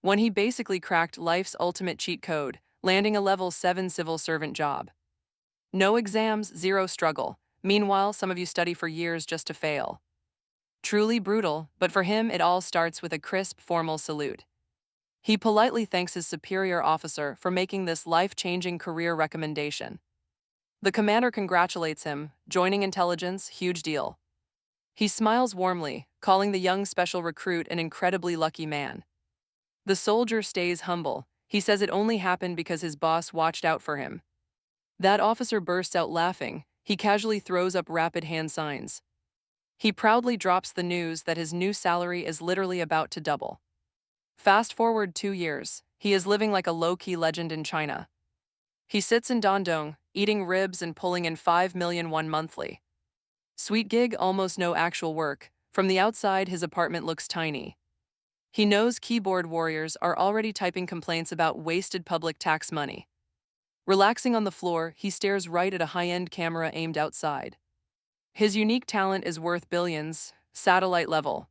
when he basically cracked life's ultimate cheat code, landing a level 7 civil servant job. No exams, zero struggle. Meanwhile, some of you study for years just to fail. Truly brutal, but for him it all starts with a crisp, formal salute. He politely thanks his superior officer for making this life-changing career recommendation. The commander congratulates him, joining intelligence, huge deal. He smiles warmly, calling the young special recruit an incredibly lucky man. The soldier stays humble. He says it only happened because his boss watched out for him. That officer bursts out laughing. He casually throws up rapid hand signs. He proudly drops the news that his new salary is literally about to double. Fast forward 2 years, he is living like a low-key legend in China. He sits in Dandong, eating ribs and pulling in 5 million won monthly. Sweet gig, almost no actual work. From the outside, his apartment looks tiny. He knows keyboard warriors are already typing complaints about wasted public tax money. Relaxing on the floor, he stares right at a high-end camera aimed outside. His unique talent is worth billions, satellite level.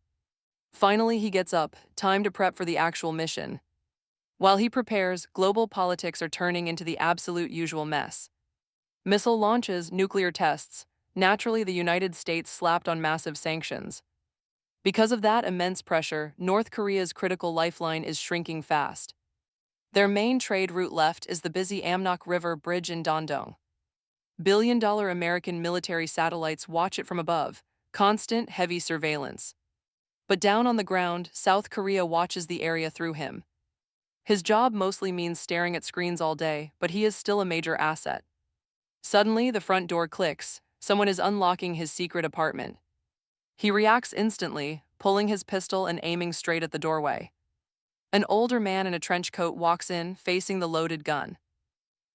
Finally, he gets up, time to prep for the actual mission. While he prepares, global politics are turning into the absolute usual mess. Missile launches, nuclear tests. Naturally, the United States slapped on massive sanctions. Because of that immense pressure, North Korea's critical lifeline is shrinking fast. Their main trade route left is the busy Amnok River Bridge in Dandong. Billion-dollar American military satellites watch it from above, constant, heavy surveillance. But down on the ground, South Korea watches the area through him. His job mostly means staring at screens all day, but he is still a major asset. Suddenly, the front door clicks. Someone is unlocking his secret apartment. He reacts instantly, pulling his pistol and aiming straight at the doorway. An older man in a trench coat walks in, facing the loaded gun.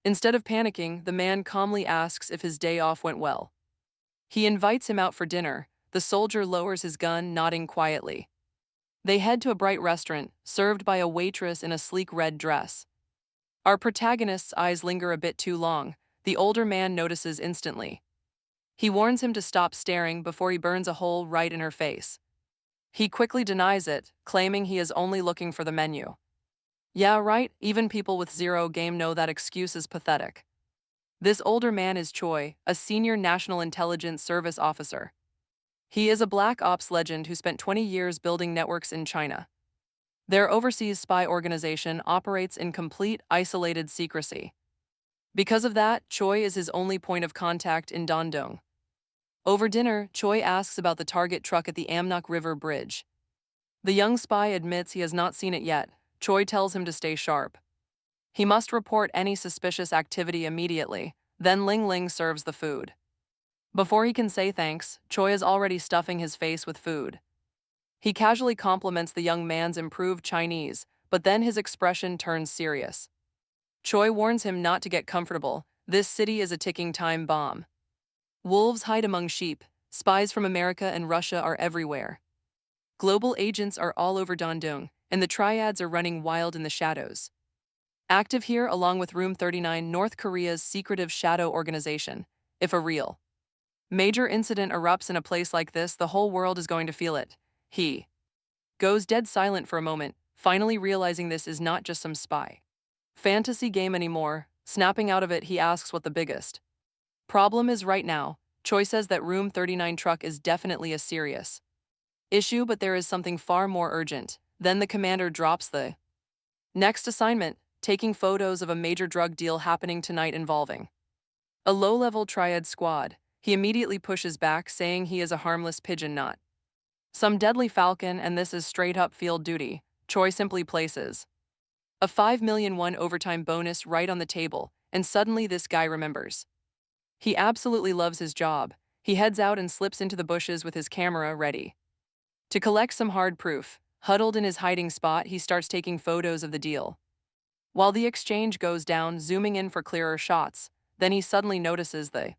Instead of panicking, the man calmly asks if his day off went well. He invites him out for dinner. The soldier lowers his gun, nodding quietly. They head to a bright restaurant, served by a waitress in a sleek red dress. Our protagonist's eyes linger a bit too long. The older man notices instantly. He warns him to stop staring before he burns a hole right in her face. He quickly denies it, claiming he is only looking for the menu. Yeah, right, even people with zero game know that excuse is pathetic. This older man is Choi, a senior National Intelligence Service officer. He is a black ops legend who spent 20 years building networks in China. Their overseas spy organization operates in complete, isolated secrecy. Because of that, Choi is his only point of contact in Dandong. Over dinner, Choi asks about the target truck at the Amnok River Bridge. The young spy admits he has not seen it yet. Choi tells him to stay sharp. He must report any suspicious activity immediately, then Ling Ling serves the food. Before he can say thanks, Choi is already stuffing his face with food. He casually compliments the young man's improved Chinese, but then his expression turns serious. Choi warns him not to get comfortable. This city is a ticking time bomb. Wolves hide among sheep. Spies from America and Russia are everywhere. Global agents are all over Dandong, and the triads are running wild in the shadows. Active here along with Room 39, North Korea's secretive shadow organization, if a real major incident erupts in a place like this, the whole world is going to feel it. He goes dead silent for a moment, finally realizing this is not just some spy fantasy game anymore. Snapping out of it, he asks what the biggest problem is right now. Choi says that Room 39 truck is definitely a serious issue, but there is something far more urgent. Then the commander drops the next assignment, taking photos of a major drug deal happening tonight involving a low-level triad squad. He immediately pushes back, saying he is a harmless pigeon, not some deadly falcon, and this is straight-up field duty. Choi simply places a 5 million won overtime bonus right on the table, and suddenly this guy remembers. He absolutely loves his job. He heads out and slips into the bushes with his camera ready to collect some hard proof. Huddled in his hiding spot, he starts taking photos of the deal. While the exchange goes down, zooming in for clearer shots, then he suddenly notices the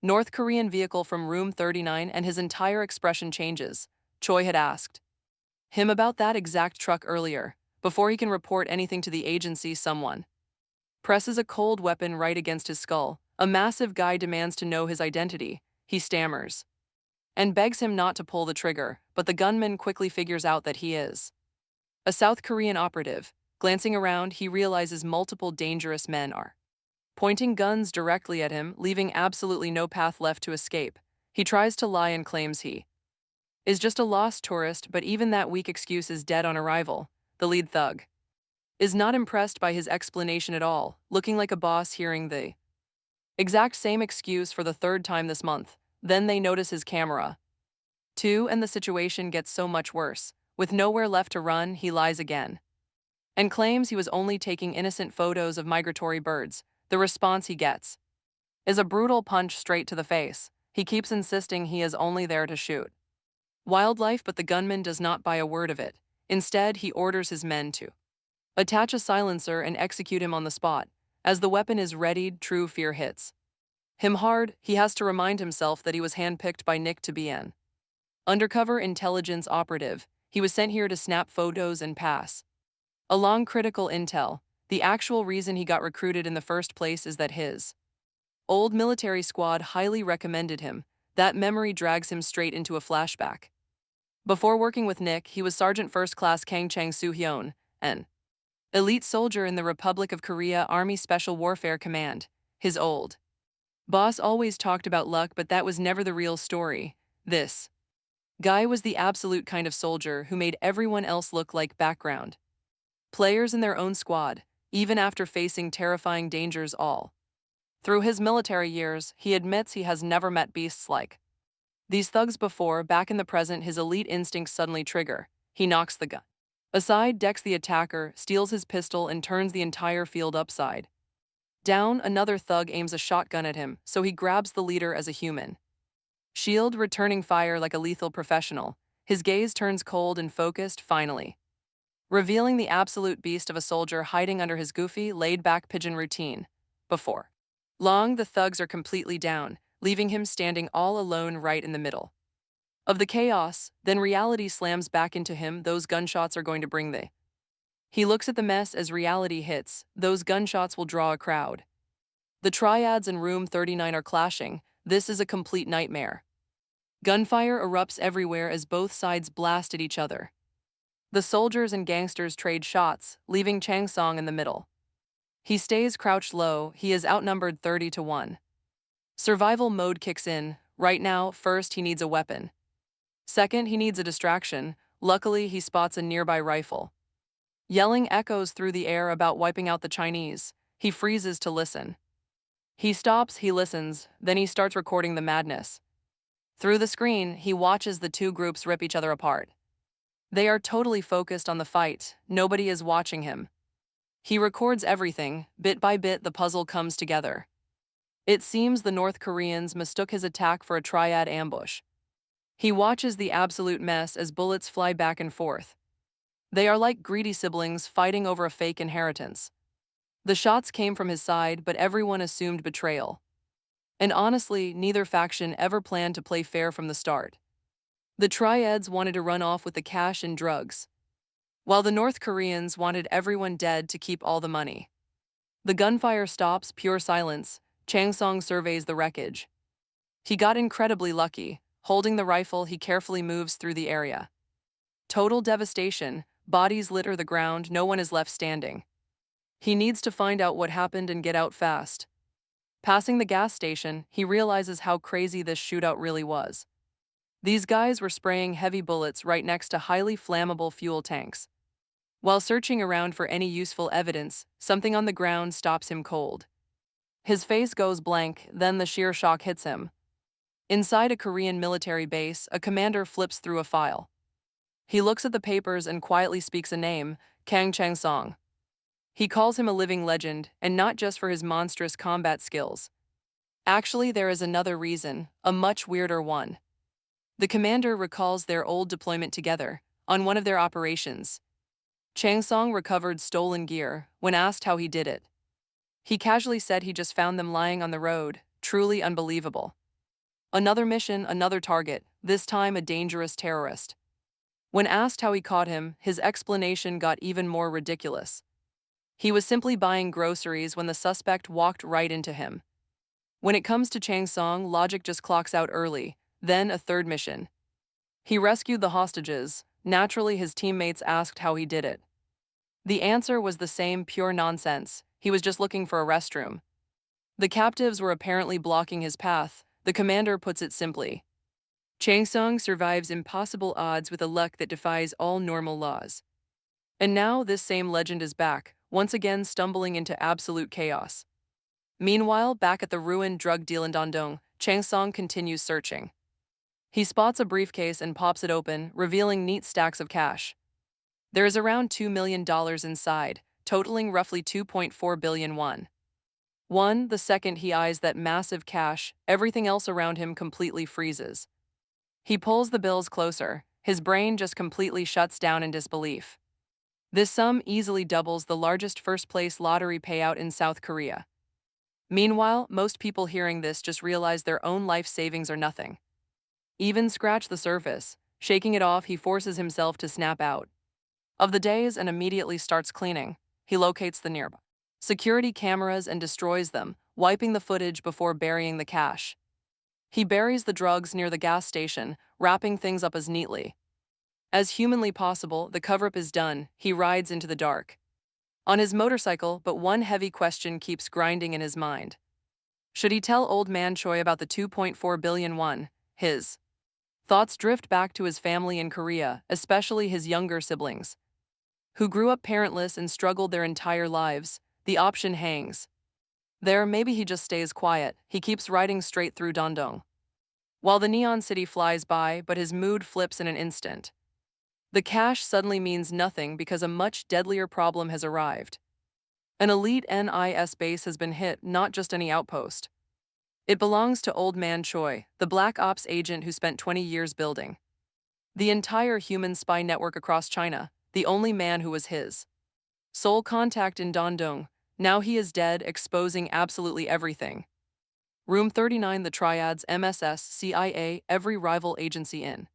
North Korean vehicle from Room 39 and his entire expression changes. Choi had asked him about that exact truck earlier. Before he can report anything to the agency, someone presses a cold weapon right against his skull. A massive guy demands to know his identity. He stammers and begs him not to pull the trigger, but the gunman quickly figures out that he is A South Korean operative. Glancing around, he realizes multiple dangerous men are pointing guns directly at him, leaving absolutely no path left to escape. He tries to lie and claims he is just a lost tourist, but even that weak excuse is dead on arrival. The lead thug is not impressed by his explanation at all, looking like a boss hearing the exact same excuse for the third time this month. Then they notice his camera, too, and the situation gets so much worse. With nowhere left to run, he lies again and claims he was only taking innocent photos of migratory birds. The response he gets is a brutal punch straight to the face. He keeps insisting he is only there to shoot wildlife, but the gunman does not buy a word of it. Instead, he orders his men to attach a silencer and execute him on the spot. As the weapon is readied, true fear hits him hard. He has to remind himself that he was handpicked by Nick to be an undercover intelligence operative. He was sent here to snap photos and pass along critical intel. The actual reason he got recruited in the first place is that his old military squad highly recommended him. That memory drags him straight into a flashback. Before working with Nick, he was Sergeant First Class Kang Chang-soo-hyun, an elite soldier in the Republic of Korea Army Special Warfare Command. His old boss always talked about luck, but that was never the real story. This guy was the absolute kind of soldier who made everyone else look like background players in their own squad, even after facing terrifying dangers all through his military years. He admits he has never met beasts like these thugs before. Back in the present, his elite instincts suddenly trigger. He knocks the gun aside, decks the attacker, steals his pistol, and turns the entire field upside down. Another thug aims a shotgun at him, so he grabs the leader as a human shield, returning fire like a lethal professional. His gaze turns cold and focused, finally revealing the absolute beast of a soldier hiding under his goofy, laid-back pigeon routine. Before long, the thugs are completely down, leaving him standing all alone right in the middle of the chaos. Then reality slams back into him. Those gunshots are going to bring the He looks at the mess as reality hits. Those gunshots will draw a crowd. The triads in room 39 are clashing. This is a complete nightmare. Gunfire erupts everywhere as both sides blast at each other. The soldiers and gangsters trade shots, leaving Chang Song in the middle. He stays crouched low. He is outnumbered 30-1. Survival mode kicks in. Right now, first he needs a weapon. Second, he needs a distraction. Luckily, he spots a nearby rifle. Yelling echoes through the air about wiping out the Chinese. He freezes to listen. He stops, he listens, then he starts recording the madness. Through the screen, he watches the two groups rip each other apart. They are totally focused on the fight. Nobody is watching him. He records everything. Bit by bit, the puzzle comes together. It seems the North Koreans mistook his attack for a triad ambush. He watches the absolute mess as bullets fly back and forth. They are like greedy siblings fighting over a fake inheritance. The shots came from his side, but everyone assumed betrayal. And honestly, neither faction ever planned to play fair from the start. The triads wanted to run off with the cash and drugs, while the North Koreans wanted everyone dead to keep all the money. The gunfire stops, pure silence. Chang Song surveys the wreckage. He got incredibly lucky. Holding the rifle, he carefully moves through the area. Total devastation. Bodies litter the ground. No one is left standing. He needs to find out what happened and get out fast. Passing the gas station, he realizes how crazy this shootout really was. These guys were spraying heavy bullets right next to highly flammable fuel tanks. While searching around for any useful evidence, something on the ground stops him cold. His face goes blank, then the sheer shock hits him. Inside a Korean military base, a commander flips through a file. He looks at the papers and quietly speaks a name, Kang Chang-song. He calls him a living legend, and not just for his monstrous combat skills. Actually, there is another reason, a much weirder one. The commander recalls their old deployment together, on one of their operations. Chang Song recovered stolen gear. When asked how he did it, he casually said he just found them lying on the road. Truly unbelievable. Another mission, another target, this time a dangerous terrorist. When asked how he caught him, his explanation got even more ridiculous. He was simply buying groceries when the suspect walked right into him. When it comes to Chang Song, logic just clocks out early. Then a third mission. He rescued the hostages. Naturally, his teammates asked how he did it. The answer was the same pure nonsense. He was just looking for a restroom. The captives were apparently blocking his path. The commander puts it simply. Chang Sung survives impossible odds with a luck that defies all normal laws. And now this same legend is back, once again stumbling into absolute chaos. Meanwhile, back at the ruined drug deal in Dandong, Chang Sung continues searching. He spots a briefcase and pops it open, revealing neat stacks of cash. There is around $2 million inside, totaling roughly 2.4 billion won. The second he eyes that massive cash, everything else around him completely freezes. He pulls the bills closer, his brain just completely shuts down in disbelief. This sum easily doubles the largest first-place lottery payout in South Korea. Meanwhile, most people hearing this just realize their own life savings are nothing. Even scratch the surface. Shaking it off, he forces himself to snap out of the daze and immediately starts cleaning. He locates the nearby security cameras and destroys them, wiping the footage before burying the cash. He buries the drugs near the gas station, wrapping things up as neatly as humanly possible. The cover-up is done. He rides into the dark on his motorcycle, but one heavy question keeps grinding in his mind. Should he tell old man Choi about the 2.4 billion won? His thoughts drift back to his family in Korea, especially his younger siblings, who grew up parentless and struggled their entire lives. The option hangs there. Maybe he just stays quiet. He keeps riding straight through Dandong, while the neon city flies by, but his mood flips in an instant. The cash suddenly means nothing because a much deadlier problem has arrived. An elite NIS base has been hit, not just any outpost. It belongs to Old Man Choi, the Black Ops agent who spent 20 years building the entire human spy network across China, the only man who was his sole contact in Dandong. Now he is dead, exposing absolutely everything. Room 39, the triads, MSS, CIA, every rival agency in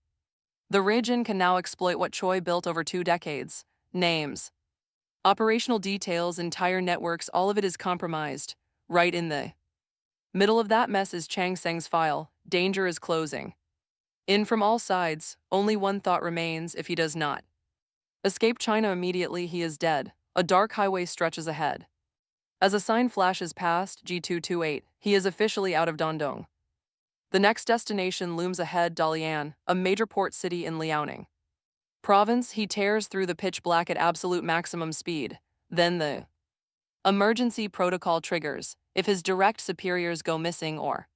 the region can now exploit what Choi built over 2 decades. Names, operational details, entire networks, all of it is compromised. Right in the middle of that mess is Chang Seng's file. Danger is closing in from all sides. Only one thought remains: if he does not escape China immediately, he is dead. A dark highway stretches ahead. As a sign flashes past G228, he is officially out of Dandong. The next destination looms ahead: Dalian, a major port city in Liaoning province. He tears through the pitch black at absolute maximum speed. Then the emergency protocol triggers. If his direct superiors go missing or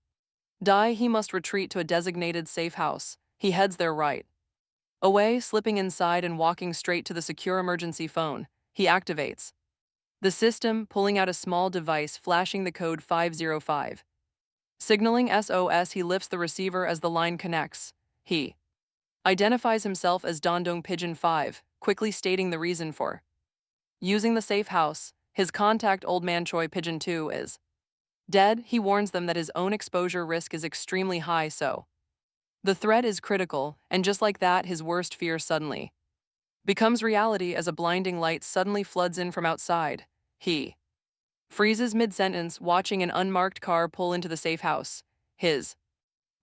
die, he must retreat to a designated safe house. He heads there right away, slipping inside and walking straight to the secure emergency phone. He activates the system, pulling out a small device flashing the code 505. Signaling SOS, he lifts the receiver as the line connects. He identifies himself as Dandong Pigeon 5, quickly stating the reason for using the safe house. His contact, Old Man Choi Pigeon 2, is dead. He warns them that his own exposure risk is extremely high, so the threat is critical, and just like that, his worst fear suddenly becomes reality as a blinding light suddenly floods in from outside. He freezes mid-sentence, watching an unmarked car pull into the safe house. His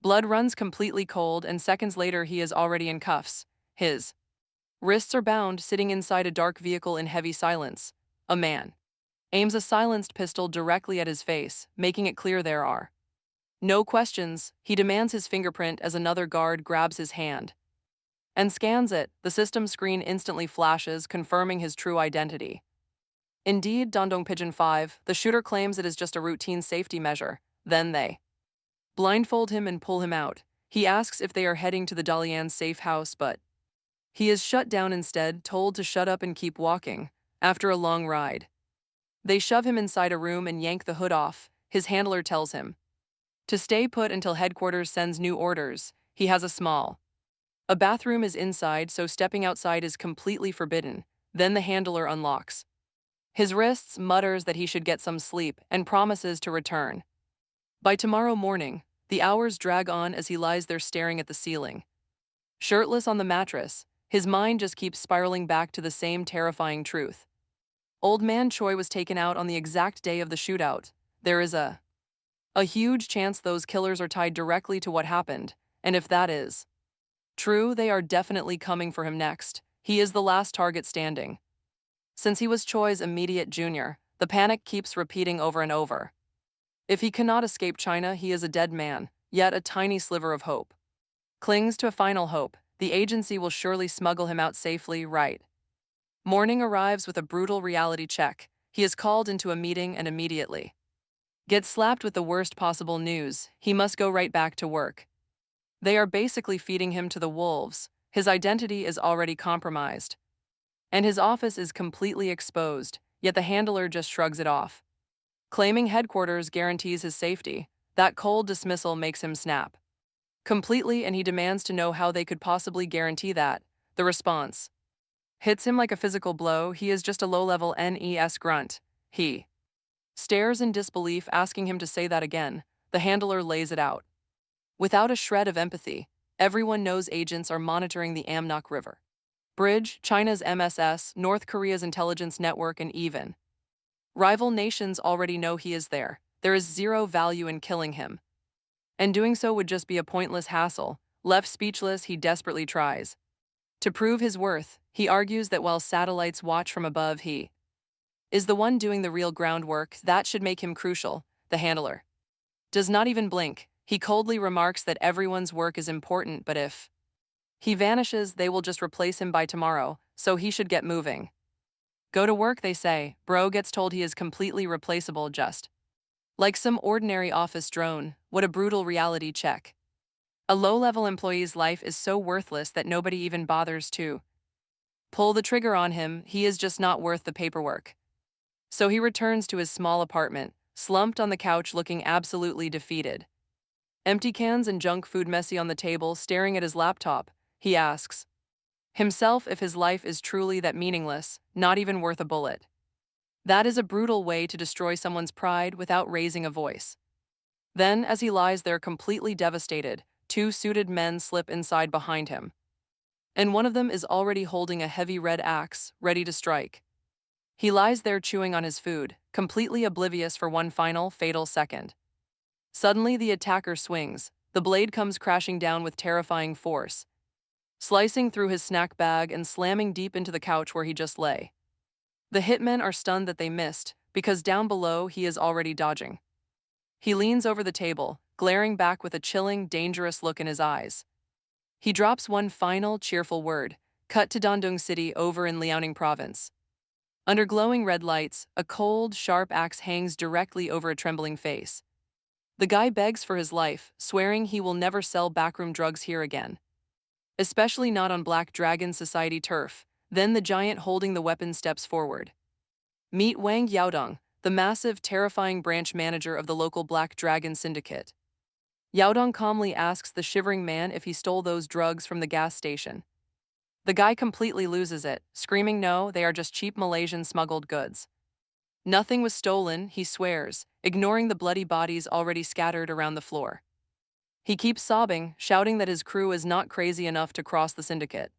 blood runs completely cold, and seconds later he is already in cuffs. His wrists are bound, sitting inside a dark vehicle in heavy silence. A man aims a silenced pistol directly at his face, making it clear there are no questions. He demands his fingerprint as another guard grabs his hand and scans it. The system screen instantly flashes, confirming his true identity. Indeed, Dandong Pigeon 5, the shooter claims it is just a routine safety measure. Then they blindfold him and pull him out. He asks if they are heading to the Dalian safe house, but he is shut down instead, told to shut up and keep walking. After a long ride, they shove him inside a room and yank the hood off. His handler tells him to stay put until headquarters sends new orders. He has a bathroom is inside, so stepping outside is completely forbidden. Then the handler unlocks his wrists, mutters that he should get some sleep, and promises to return by tomorrow morning. The hours drag on as he lies there staring at the ceiling, shirtless on the mattress. His mind just keeps spiraling back to the same terrifying truth. Old Man Choi was taken out on the exact day of the shootout. There is a huge chance those killers are tied directly to what happened, and if that is True, they are definitely coming for him next. He is the last target standing. Since he was Choi's immediate junior, the panic keeps repeating over and over. If he cannot escape China, he is a dead man, yet a tiny sliver of hope. Clings to a final hope, the agency will surely smuggle him out safely, right? Morning arrives with a brutal reality check. He is called into a meeting and immediately gets slapped with the worst possible news. He must go right back to work. They are basically feeding him to the wolves. His identity is already compromised. And his office is completely exposed, yet the handler just shrugs it off. Claiming headquarters guarantees his safety, that cold dismissal makes him snap completely, and he demands to know how they could possibly guarantee that. The response hits him like a physical blow. He is just a low-level NES grunt. He stares in disbelief, asking him to say that again. The handler lays it out. Without a shred of empathy, everyone knows agents are monitoring the Amnok River Bridge, China's MSS, North Korea's intelligence network, and even rival nations already know he is there. There is zero value in killing him. And doing so would just be a pointless hassle. Left speechless, he desperately tries to prove his worth. He argues that while satellites watch from above, he is the one doing the real groundwork. That should make him crucial. The handler does not even blink. He coldly remarks that everyone's work is important, but if he vanishes, they will just replace him by tomorrow, so he should get moving. Go to work, they say. Bro gets told he is completely replaceable, just like some ordinary office drone. What a brutal reality check. A low-level employee's life is so worthless that nobody even bothers to pull the trigger on him. He is just not worth the paperwork. So he returns to his small apartment, slumped on the couch looking absolutely defeated. Empty cans and junk food messy on the table, staring at his laptop, he asks himself if his life is truly that meaningless, not even worth a bullet. That is a brutal way to destroy someone's pride without raising a voice. Then, as he lies there completely devastated, two suited men slip inside behind him. And one of them is already holding a heavy red axe, ready to strike. He lies there chewing on his food, completely oblivious for one final, fatal second. Suddenly, the attacker swings. The blade comes crashing down with terrifying force, slicing through his snack bag and slamming deep into the couch where he just lay. The hitmen are stunned that they missed, because down below he is already dodging. He leans over the table, glaring back with a chilling, dangerous look in his eyes. He drops one final, cheerful word, cut to Dandong City over in Liaoning Province. Under glowing red lights, a cold, sharp axe hangs directly over a trembling face. The guy begs for his life, swearing he will never sell backroom drugs here again. Especially not on Black Dragon Society turf. Then the giant holding the weapon steps forward. Meet Wang Yaodong, the massive, terrifying branch manager of the local Black Dragon Syndicate. Yaodong calmly asks the shivering man if he stole those drugs from the gas station. The guy completely loses it, screaming no, they are just cheap Malaysian smuggled goods. Nothing was stolen, he swears, ignoring the bloody bodies already scattered around the floor. He keeps sobbing, shouting that his crew is not crazy enough to cross the syndicate.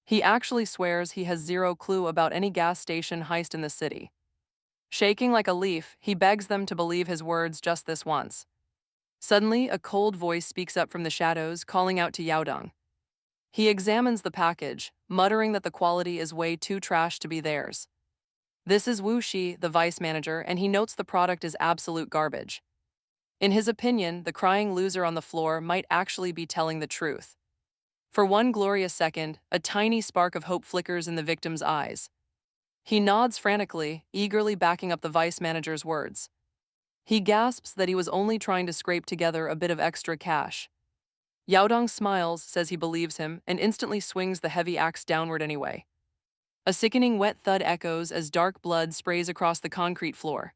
He actually swears he has zero clue about any gas station heist in the city. Shaking like a leaf, he begs them to believe his words just this once. Suddenly, a cold voice speaks up from the shadows, calling out to Yaodong. He examines the package, muttering that the quality is way too trash to be theirs. This is Wu Shi, the vice manager, and he notes the product is absolute garbage. In his opinion, the crying loser on the floor might actually be telling the truth. For one glorious second, a tiny spark of hope flickers in the victim's eyes. He nods frantically, eagerly backing up the vice manager's words. He gasps that he was only trying to scrape together a bit of extra cash. Yaodong smiles, says he believes him, and instantly swings the heavy axe downward anyway. A sickening wet thud echoes as dark blood sprays across the concrete floor.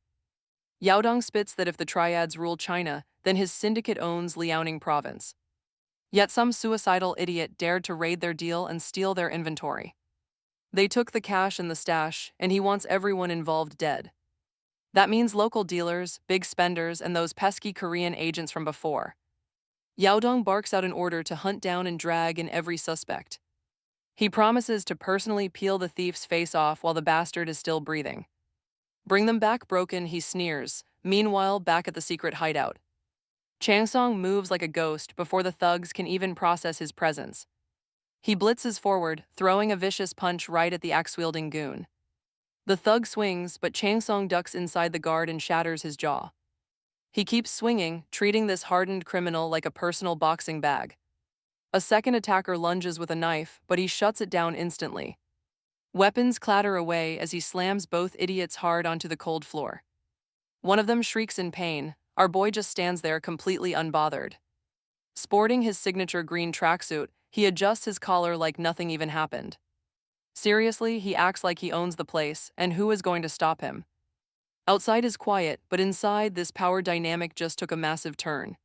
Yaodong spits that if the triads rule China, then his syndicate owns Liaoning Province. Yet some suicidal idiot dared to raid their deal and steal their inventory. They took the cash and the stash, and he wants everyone involved dead. That means local dealers, big spenders, and those pesky Korean agents from before. Yaodong barks out an order to hunt down and drag in every suspect. He promises to personally peel the thief's face off while the bastard is still breathing. Bring them back broken, he sneers. Meanwhile, back at the secret hideout, Changsong moves like a ghost before the thugs can even process his presence. He blitzes forward, throwing a vicious punch right at the axe-wielding goon. The thug swings, but Changsong ducks inside the guard and shatters his jaw. He keeps swinging, treating this hardened criminal like a personal boxing bag. A second attacker lunges with a knife, but he shuts it down instantly. Weapons clatter away as he slams both idiots hard onto the cold floor. One of them shrieks in pain. Our boy just stands there completely unbothered. Sporting his signature green tracksuit, he adjusts his collar like nothing even happened. Seriously, he acts like he owns the place, and who is going to stop him? Outside is quiet, but inside, this power dynamic just took a massive turn.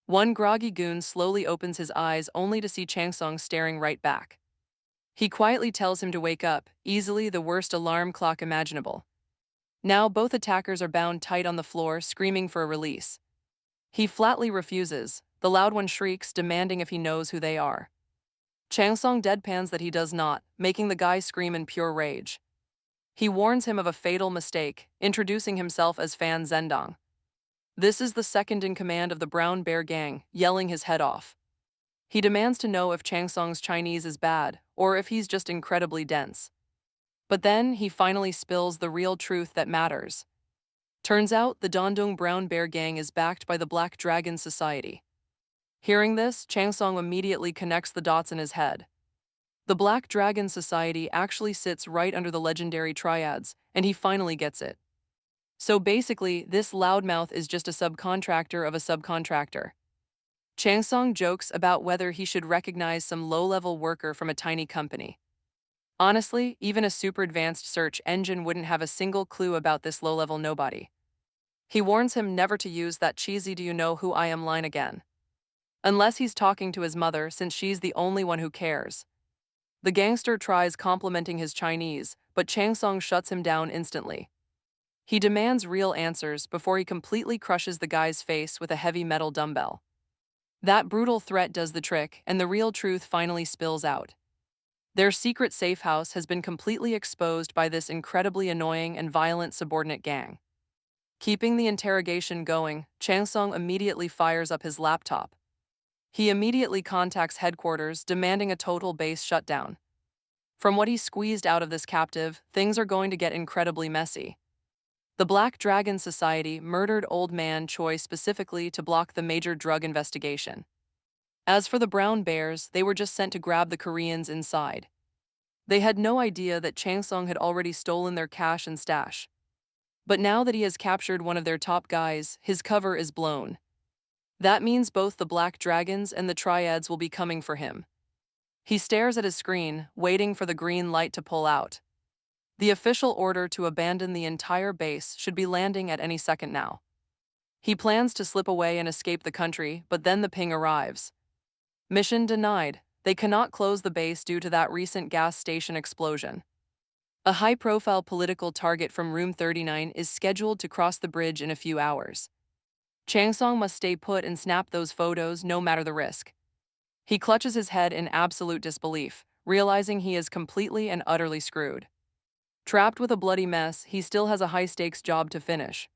One groggy goon slowly opens his eyes only to see Changsong staring right back. He quietly tells him to wake up, easily the worst alarm clock imaginable. Now both attackers are bound tight on the floor, screaming for a release. He flatly refuses. The loud one shrieks, demanding if he knows who they are. Changsong deadpans that he does not, making the guy scream in pure rage. He warns him of a fatal mistake, introducing himself as Fan Zendong. This is the second in command of the Brown Bear Gang, yelling his head off. He demands to know if Changsong's Chinese is bad, or if he's just incredibly dense. But then he finally spills the real truth that matters. Turns out the Dandong Brown Bear Gang is backed by the Black Dragon Society. Hearing this, Changsong immediately connects the dots in his head. The Black Dragon Society actually sits right under the legendary triads, and he finally gets it. So basically, this loudmouth is just a subcontractor of a subcontractor. Changsong jokes about whether he should recognize some low-level worker from a tiny company. Honestly, even a super advanced search engine wouldn't have a single clue about this low-level nobody. He warns him never to use that cheesy "do you know who I am" line again. Unless he's talking to his mother, since she's the only one who cares. The gangster tries complimenting his Chinese, but Changsong shuts him down instantly. He demands real answers before he completely crushes the guy's face with a heavy metal dumbbell. That brutal threat does the trick, and the real truth finally spills out. Their secret safe house has been completely exposed by this incredibly annoying and violent subordinate gang. Keeping the interrogation going, Changsong immediately fires up his laptop. He immediately contacts headquarters, demanding a total base shutdown. From what he squeezed out of this captive, things are going to get incredibly messy. The Black Dragon Society murdered Old Man Choi specifically to block the major drug investigation. As for the Brown Bears, they were just sent to grab the Koreans inside. They had no idea that Changsong had already stolen their cash and stash. But now that he has captured one of their top guys, his cover is blown. That means both the Black Dragons and the Triads will be coming for him. He stares at his screen, waiting for the green light to pull out. The official order to abandon the entire base should be landing at any second now. He plans to slip away and escape the country, but then the ping arrives. Mission denied. They cannot close the base due to that recent gas station explosion. A high-profile political target from Room 39 is scheduled to cross the bridge in a few hours. Changsong must stay put and snap those photos no matter the risk. He clutches his head in absolute disbelief, realizing he is completely and utterly screwed. Trapped with a bloody mess, he still has a high-stakes job to finish.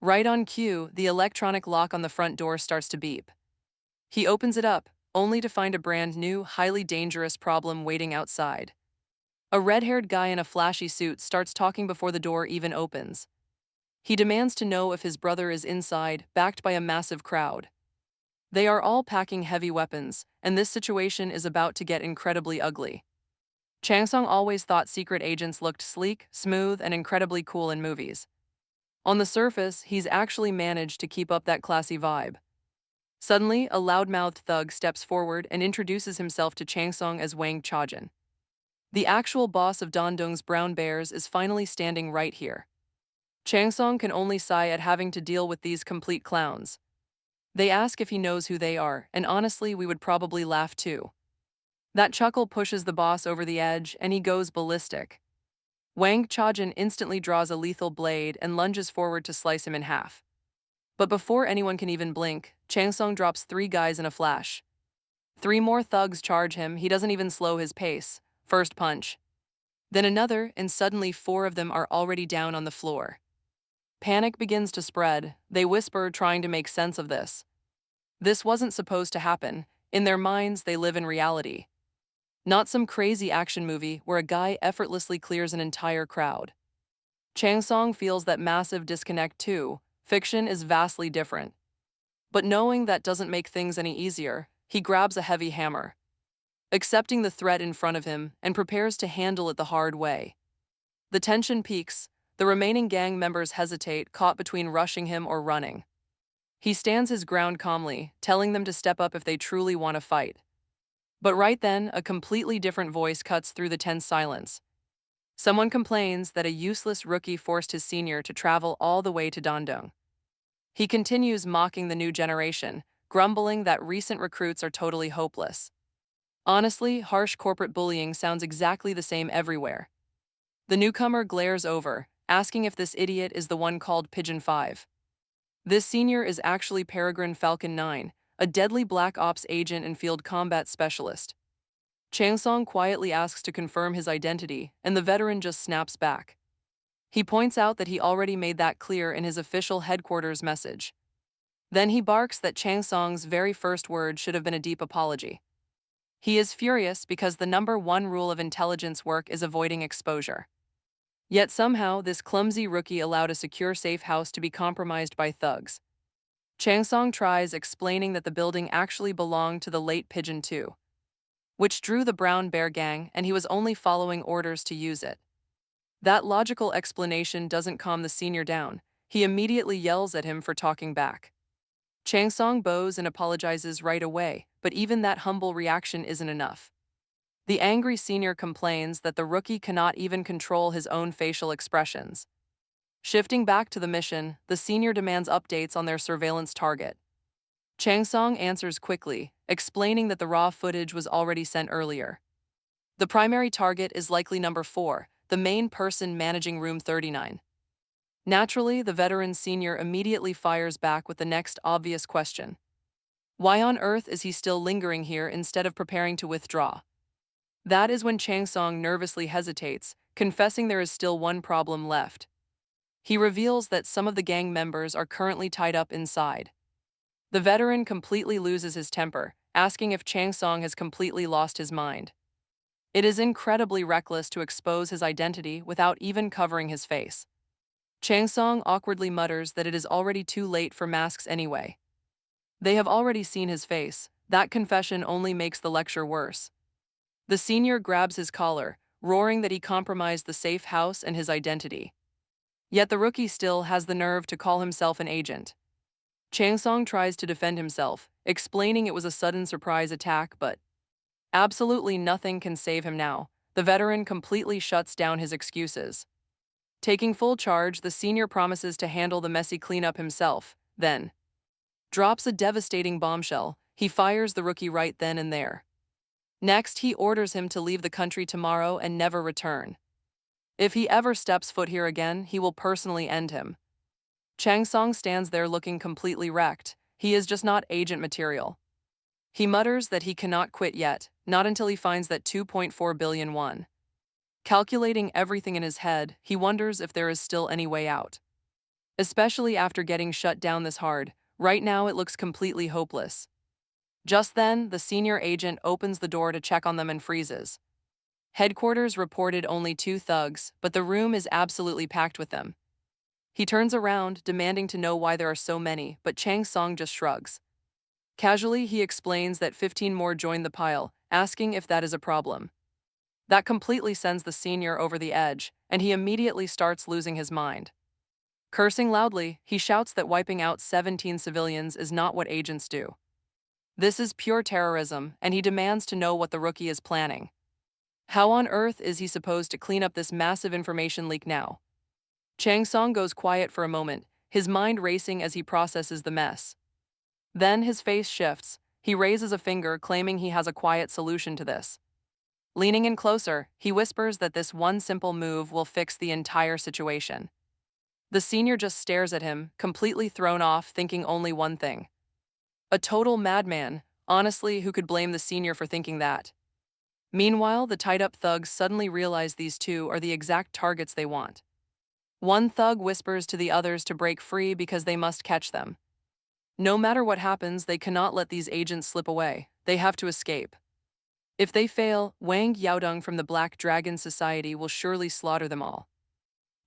Right on cue, the electronic lock on the front door starts to beep. He opens it up, only to find a brand new, highly dangerous problem waiting outside. A red-haired guy in a flashy suit starts talking before the door even opens. He demands to know if his brother is inside, backed by a massive crowd. They are all packing heavy weapons, and this situation is about to get incredibly ugly. Changsong always thought secret agents looked sleek, smooth, and incredibly cool in movies. On the surface, he's actually managed to keep up that classy vibe. Suddenly, a loudmouthed thug steps forward and introduces himself to Changsong as Wang Chajin. The actual boss of Dandong's Brown Bears is finally standing right here. Changsong can only sigh at having to deal with these complete clowns. They ask if he knows who they are, and honestly, we would probably laugh too. That chuckle pushes the boss over the edge, and he goes ballistic. Wang Chajin instantly draws a lethal blade and lunges forward to slice him in half. But before anyone can even blink, Changsong drops 3 guys in a flash. 3 more thugs charge him, he doesn't even slow his pace. First punch. Then another, and suddenly 4 of them are already down on the floor. Panic begins to spread. They whisper, trying to make sense of this. This wasn't supposed to happen. In their minds, they live in reality. Not some crazy action movie where a guy effortlessly clears an entire crowd. Chang Song feels that massive disconnect too. Fiction is vastly different. But knowing that doesn't make things any easier, he grabs a heavy hammer, accepting the threat in front of him and prepares to handle it the hard way. The tension peaks. The remaining gang members hesitate, caught between rushing him or running. He stands his ground calmly, telling them to step up if they truly want to fight. But right then, a completely different voice cuts through the tense silence. Someone complains that a useless rookie forced his senior to travel all the way to Dandong. He continues mocking the new generation, grumbling that recent recruits are totally hopeless. Honestly, harsh corporate bullying sounds exactly the same everywhere. The newcomer glares over, asking if this idiot is the one called Pigeon 5. This senior is actually Peregrine Falcon 9, a deadly Black Ops agent and field combat specialist. Changsong quietly asks to confirm his identity, and the veteran just snaps back. He points out that he already made that clear in his official headquarters message. Then he barks that Changsong's very first word should have been a deep apology. He is furious because the number one rule of intelligence work is avoiding exposure. Yet somehow, this clumsy rookie allowed a secure safe house to be compromised by thugs. Changsong tries explaining that the building actually belonged to the late Pigeon 2, which drew the Brown Bear gang, and he was only following orders to use it. That logical explanation doesn't calm the senior down. He immediately yells at him for talking back. Changsong bows and apologizes right away, but even that humble reaction isn't enough. The angry senior complains that the rookie cannot even control his own facial expressions. Shifting back to the mission, the senior demands updates on their surveillance target. Changsong answers quickly, explaining that the raw footage was already sent earlier. The primary target is likely number 4, the main person managing room 39. Naturally, the veteran senior immediately fires back with the next obvious question. Why on earth is he still lingering here instead of preparing to withdraw? That is when Changsong nervously hesitates, confessing there is still one problem left. He reveals that some of the gang members are currently tied up inside. The veteran completely loses his temper, asking if Changsong has completely lost his mind. It is incredibly reckless to expose his identity without even covering his face. Changsong awkwardly mutters that it is already too late for masks anyway. They have already seen his face. That confession only makes the lecture worse. The senior grabs his collar, roaring that he compromised the safe house and his identity. Yet the rookie still has the nerve to call himself an agent. Changsong tries to defend himself, explaining it was a sudden surprise attack, but absolutely nothing can save him now. The veteran completely shuts down his excuses. Taking full charge, the senior promises to handle the messy cleanup himself, then drops a devastating bombshell. He fires the rookie right then and there. Next, he orders him to leave the country tomorrow and never return. If he ever steps foot here again, he will personally end him. Changsong stands there looking completely wrecked. He is just not agent material. He mutters that he cannot quit yet, not until he finds that 2.4 billion won. Calculating everything in his head, he wonders if there is still any way out. Especially after getting shut down this hard, right now it looks completely hopeless. Just then, the senior agent opens the door to check on them and freezes. Headquarters reported only 2 thugs, but the room is absolutely packed with them. He turns around, demanding to know why there are so many, but Chang Song just shrugs. Casually, he explains that 15 more joined the pile, asking if that is a problem. That completely sends the senior over the edge, and he immediately starts losing his mind. Cursing loudly, he shouts that wiping out 17 civilians is not what agents do. This is pure terrorism, and he demands to know what the rookie is planning. How on earth is he supposed to clean up this massive information leak now? Chang Song goes quiet for a moment, his mind racing as he processes the mess. Then his face shifts. He raises a finger, claiming he has a quiet solution to this. Leaning in closer, he whispers that this one simple move will fix the entire situation. The senior just stares at him, completely thrown off, thinking only one thing. A total madman. Honestly, who could blame the senior for thinking that? Meanwhile, the tied-up thugs suddenly realize these two are the exact targets they want. One thug whispers to the others to break free because they must catch them. No matter what happens, they cannot let these agents slip away. They have to escape. If they fail, Wang Yaodong from the Black Dragon Society will surely slaughter them all.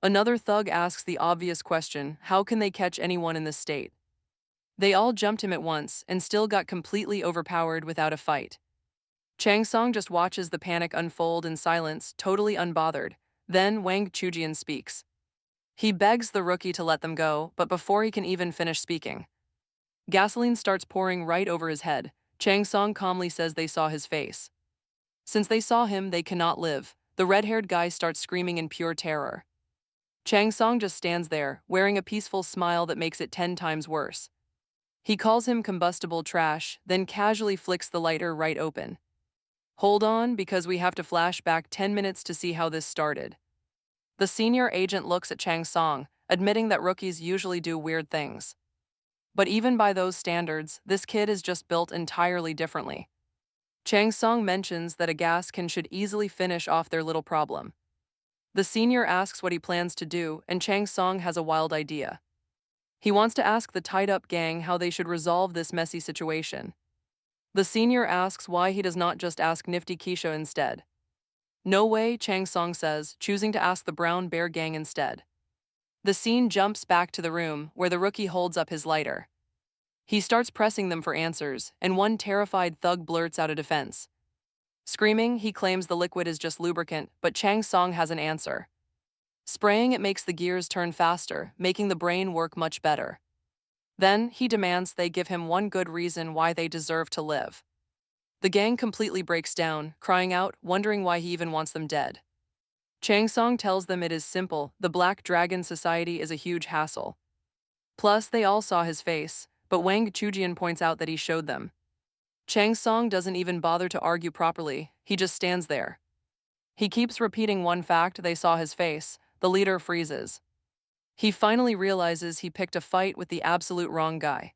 Another thug asks the obvious question, how can they catch anyone in this state? They all jumped him at once and still got completely overpowered without a fight. Chang Song just watches the panic unfold in silence, totally unbothered. Then Wang Chujian speaks. He begs the rookie to let them go, but before he can even finish speaking, gasoline starts pouring right over his head. Chang Song calmly says they saw his face. Since they saw him, they cannot live. The red-haired guy starts screaming in pure terror. Chang Song just stands there, wearing a peaceful smile that makes it 10 times worse. He calls him combustible trash, then casually flicks the lighter right open. Hold on, because we have to flash back 10 minutes to see how this started. The senior agent looks at Chang Song, admitting that rookies usually do weird things. But even by those standards, this kid is just built entirely differently. Chang Song mentions that a gas can should easily finish off their little problem. The senior asks what he plans to do, and Chang Song has a wild idea. He wants to ask the tied-up gang how they should resolve this messy situation. The senior asks why he does not just ask Nifty Keisha instead. No way, Chang Song says, choosing to ask the Brown Bear gang instead. The scene jumps back to the room, where the rookie holds up his lighter. He starts pressing them for answers, and one terrified thug blurts out a defense. Screaming, he claims the liquid is just lubricant, but Chang Song has an answer. Spraying it makes the gears turn faster, making the brain work much better. Then, he demands they give him one good reason why they deserve to live. The gang completely breaks down, crying out, wondering why he even wants them dead. Chang Song tells them it is simple, the Black Dragon Society is a huge hassle. Plus, they all saw his face, but Wang Chujian points out that he showed them. Chang Song doesn't even bother to argue properly, he just stands there. He keeps repeating one fact, they saw his face. The leader freezes. He finally realizes he picked a fight with the absolute wrong guy.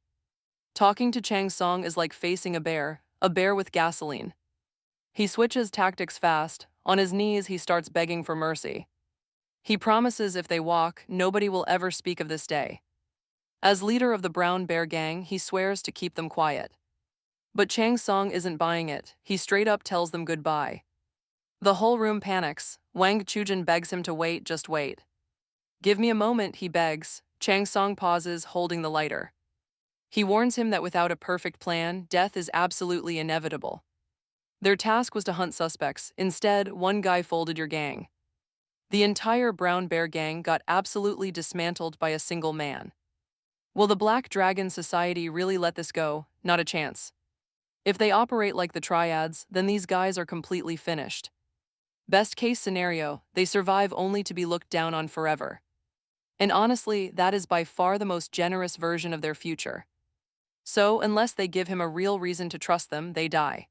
Talking to Chang Song is like facing a bear with gasoline. He switches tactics fast. On his knees, he starts begging for mercy. He promises if they walk, nobody will ever speak of this day. As leader of the Brown Bear gang, he swears to keep them quiet. But Chang Song isn't buying it, he straight up tells them goodbye. The whole room panics. Wang Chujin begs him to wait, just wait. Give me a moment, he begs. Chang Song pauses, holding the lighter. He warns him that without a perfect plan, death is absolutely inevitable. Their task was to hunt suspects. Instead, one guy folded your gang. The entire Brown Bear gang got absolutely dismantled by a single man. Will the Black Dragon Society really let this go? Not a chance. If they operate like the triads, then these guys are completely finished. Best case scenario, they survive only to be looked down on forever. And honestly, that is by far the most generous version of their future. So, unless they give him a real reason to trust them, they die.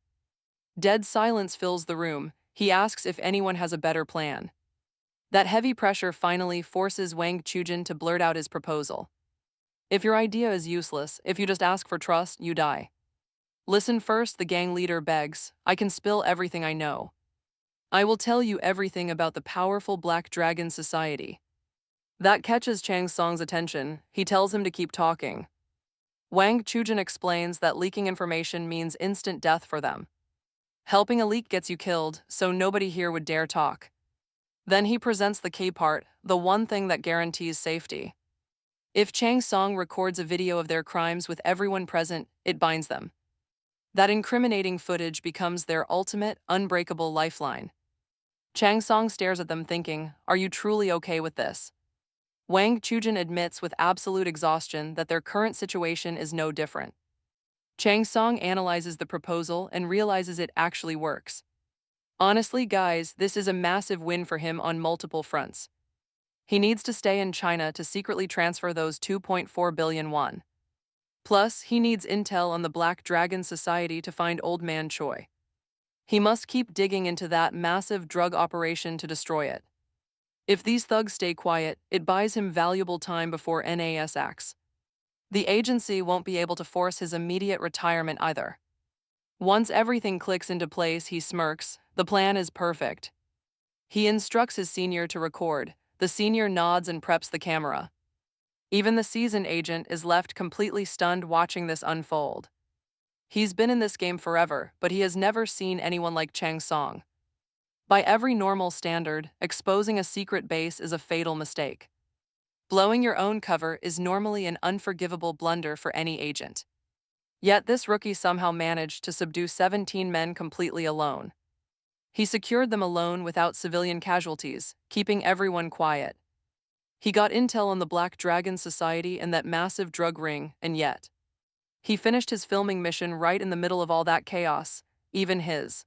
Dead silence fills the room. He asks if anyone has a better plan. That heavy pressure finally forces Wang Chujin to blurt out his proposal. If your idea is useless, if you just ask for trust, you die. Listen first, the gang leader begs. I can spill everything I know. I will tell you everything about the powerful Black Dragon Society. That catches Chang Song's attention. He tells him to keep talking. Wang Chujin explains that leaking information means instant death for them. Helping a leak gets you killed, so nobody here would dare talk. Then he presents the key part, the one thing that guarantees safety. If Chang Song records a video of their crimes with everyone present, it binds them. That incriminating footage becomes their ultimate, unbreakable lifeline. Chang Song stares at them thinking, are you truly okay with this? Wang Chujin admits with absolute exhaustion that their current situation is no different. Chang Song analyzes the proposal and realizes it actually works. Honestly, guys, this is a massive win for him on multiple fronts. He needs to stay in China to secretly transfer those 2.4 billion won. Plus, he needs intel on the Black Dragon Society to find Old Man Choi. He must keep digging into that massive drug operation to destroy it. If these thugs stay quiet, it buys him valuable time before NAS acts. The agency won't be able to force his immediate retirement either. Once everything clicks into place, he smirks. The plan is perfect. He instructs his senior to record. The senior nods and preps the camera. Even the seasoned agent is left completely stunned watching this unfold. He's been in this game forever, but he has never seen anyone like Chang Song. By every normal standard, exposing a secret base is a fatal mistake. Blowing your own cover is normally an unforgivable blunder for any agent. Yet this rookie somehow managed to subdue 17 men completely alone. He secured them alone without civilian casualties, keeping everyone quiet. He got intel on the Black Dragon Society and that massive drug ring, and yet he finished his filming mission right in the middle of all that chaos, even his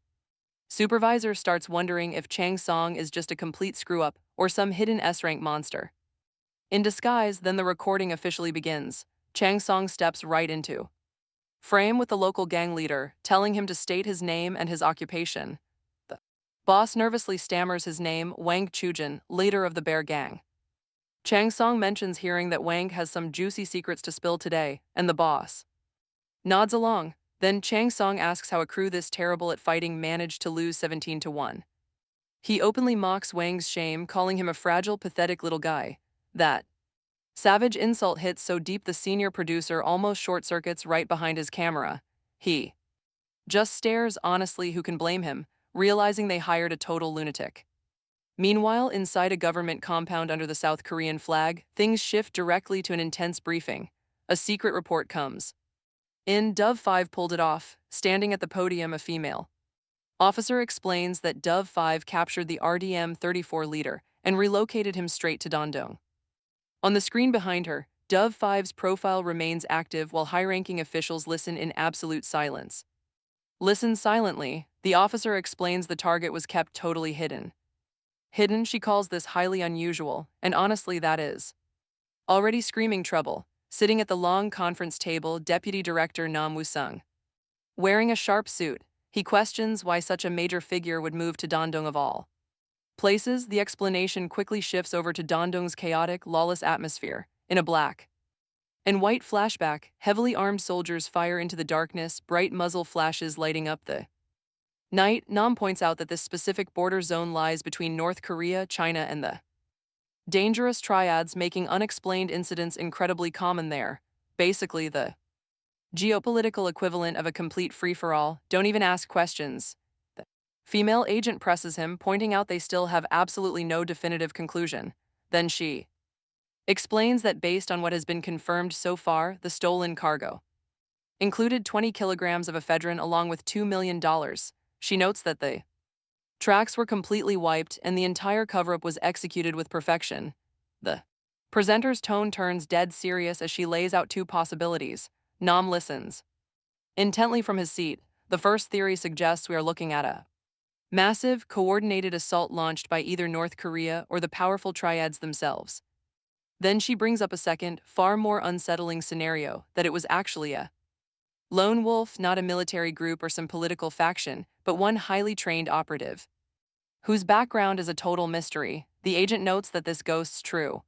supervisor starts wondering if Chang Song is just a complete screw-up or some hidden S-rank monster. In disguise, then the recording officially begins. Chang Song steps right into frame with the local gang leader, telling him to state his name and his occupation. The boss nervously stammers his name, Wang Chujin, leader of the Bear Gang. Chang Song mentions hearing that Wang has some juicy secrets to spill today, and the boss nods along. Then Chang Song asks how a crew this terrible at fighting managed to lose 17-1. He openly mocks Wang's shame, calling him a fragile, pathetic little guy. That savage insult hits so deep the senior producer almost short-circuits right behind his camera. He just stares. Honestly, who can blame him, realizing they hired a total lunatic? Meanwhile, inside a government compound under the South Korean flag, things shift directly to an intense briefing. A secret report comes in. Dove 5 pulled it off, standing at the podium, a female officer explains that Dove 5 captured the RDM-34 leader and relocated him straight to Dandong. On the screen behind her, Dove 5's profile remains active while high-ranking officials listen in absolute silence. Listen silently, the officer explains the target was kept totally hidden. Hidden, she calls this highly unusual, and honestly that is. Already screaming trouble, sitting at the long conference table, Deputy Director Nam Woo-sung. Wearing a sharp suit, he questions why such a major figure would move to Dandong of all places. The explanation quickly shifts over to Dandong's chaotic, lawless atmosphere. In a black and white flashback, heavily armed soldiers fire into the darkness, bright muzzle flashes lighting up the night. Nam points out that this specific border zone lies between North Korea, China, and the dangerous triads, making unexplained incidents incredibly common there. Basically, the geopolitical equivalent of a complete free-for-all. Don't even ask questions. The female agent presses him, pointing out they still have absolutely no definitive conclusion. Then she explains that based on what has been confirmed so far, the stolen cargo included 20 kilograms of ephedrine along with $2 million. She notes that the tracks were completely wiped and the entire cover-up was executed with perfection. The presenter's tone turns dead serious as she lays out two possibilities. Nam listens intently from his seat. The first theory suggests we are looking at a massive, coordinated assault launched by either North Korea or the powerful triads themselves. Then she brings up a second, far more unsettling scenario, that it was actually a lone wolf, not a military group or some political faction, but one highly trained operative, whose background is a total mystery. The agent notes that this ghost's true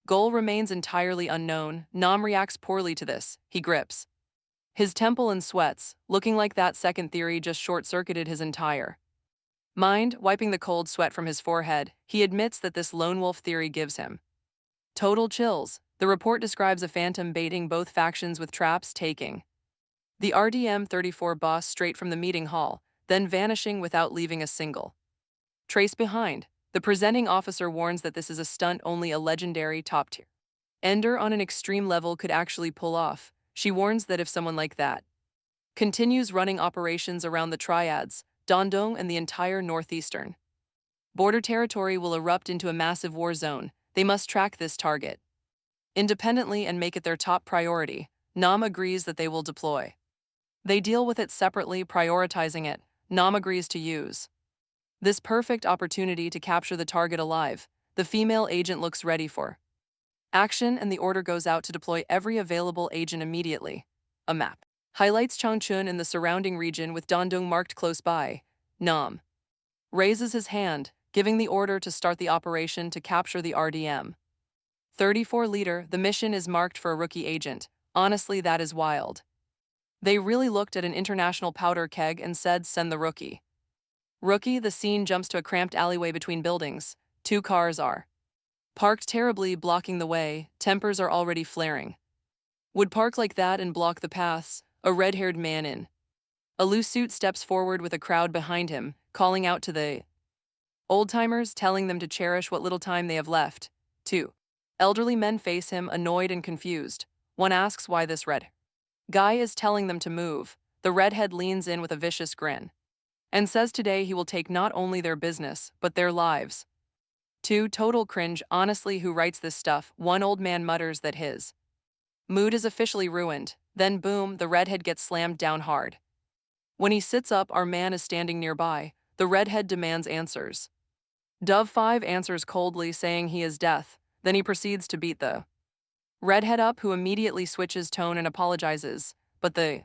goal remains entirely unknown. Nam reacts poorly to this. He grips his temple and sweats, looking like that second theory just short-circuited his entire mind. Wiping the cold sweat from his forehead, he admits that this lone wolf theory gives him total chills. The report describes a phantom baiting both factions with traps, taking the RDM-34 boss straight from the meeting hall, then vanishing without leaving a single trace behind. The presenting officer warns that this is a stunt only a legendary top-tier ender on an extreme level could actually pull off. She warns that if someone like that continues running operations around the triads, Dandong, and the entire northeastern border territory will erupt into a massive war zone. They must track this target independently and make it their top priority. Nam agrees that they will deploy. They deal with it separately, prioritizing it. Nam agrees to use this perfect opportunity to capture the target alive. The female agent looks ready for action, and the order goes out to deploy every available agent immediately. A map highlights Changchun and the surrounding region with Dandong marked close by. Nam raises his hand, giving the order to start the operation to capture the RDM 34 leader. The mission is marked for a rookie agent. Honestly, that is wild. They really looked at an international powder keg and said, send the rookie. Rookie. The scene jumps to a cramped alleyway between buildings. Two cars are parked terribly, blocking the way. Tempers are already flaring. Would park like that and block the paths? A red-haired man in a loose suit steps forward with a crowd behind him, calling out to the old-timers, telling them to cherish what little time they have left. 2. Elderly men face him, annoyed and confused. One asks why this red guy is telling them to move. The redhead leans in with a vicious grin and says today he will take not only their business, but their lives. 2. Total cringe. Honestly, who writes this stuff? One old man mutters that his mood is officially ruined. Then boom, the redhead gets slammed down hard. When he sits up, our man is standing nearby. The redhead demands answers. Dove 5 answers coldly, saying he is death. Then he proceeds to beat the redhead up, who immediately switches tone and apologizes. But the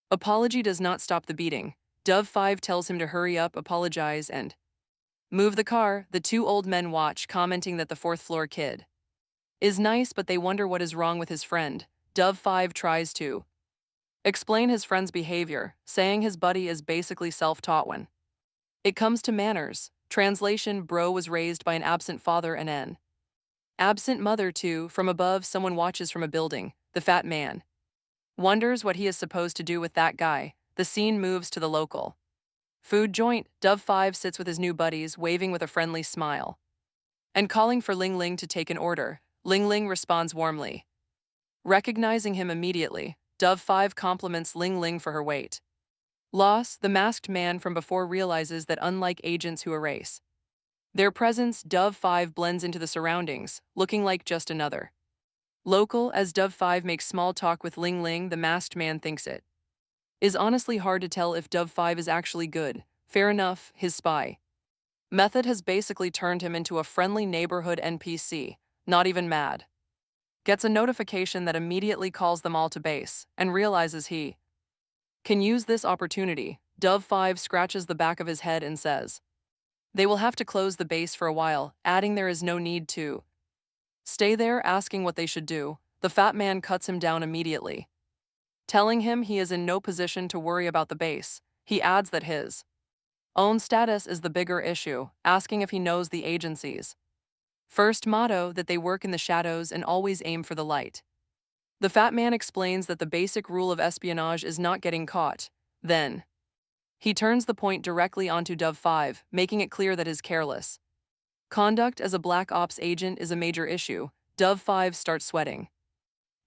apology does not stop the beating. Dove 5 tells him to hurry up, apologize, and move the car. The two old men watch, commenting that the fourth-floor kid is nice, but they wonder what is wrong with his friend. Dove 5 tries to explain his friend's behavior, saying his buddy is basically self-taught when it comes to manners. Translation: Bro was raised by an absent father and an absent mother too. From above, someone watches from a building. The fat man wonders what he is supposed to do with that guy. The scene moves to the local food joint. Dove 5 sits with his new buddies, waving with a friendly smile and calling for Ling Ling to take an order. Ling Ling responds warmly, recognizing him immediately. Dove 5 compliments Ling Ling for her weight loss. The masked man from before realizes that unlike agents who erase their presence, Dove 5 blends into the surroundings, looking like just another local. As Dove 5 makes small talk with Ling Ling, the masked man thinks it is honestly hard to tell if Dove 5 is actually good. Fair enough, his spy method has basically turned him into a friendly neighborhood NPC, not even mad. Gets a notification that immediately calls them all to base, and realizes he can use this opportunity. Dove 5 scratches the back of his head and says they will have to close the base for a while, adding there is no need to stay there. Asking what they should do, the fat man cuts him down immediately, telling him he is in no position to worry about the base. He adds that his own status is the bigger issue, asking if he knows the agency's first motto, that they work in the shadows and always aim for the light. The fat man explains that the basic rule of espionage is not getting caught. Then he turns the point directly onto Dove 5, making it clear that his careless conduct as a black ops agent is a major issue. Dove 5 starts sweating.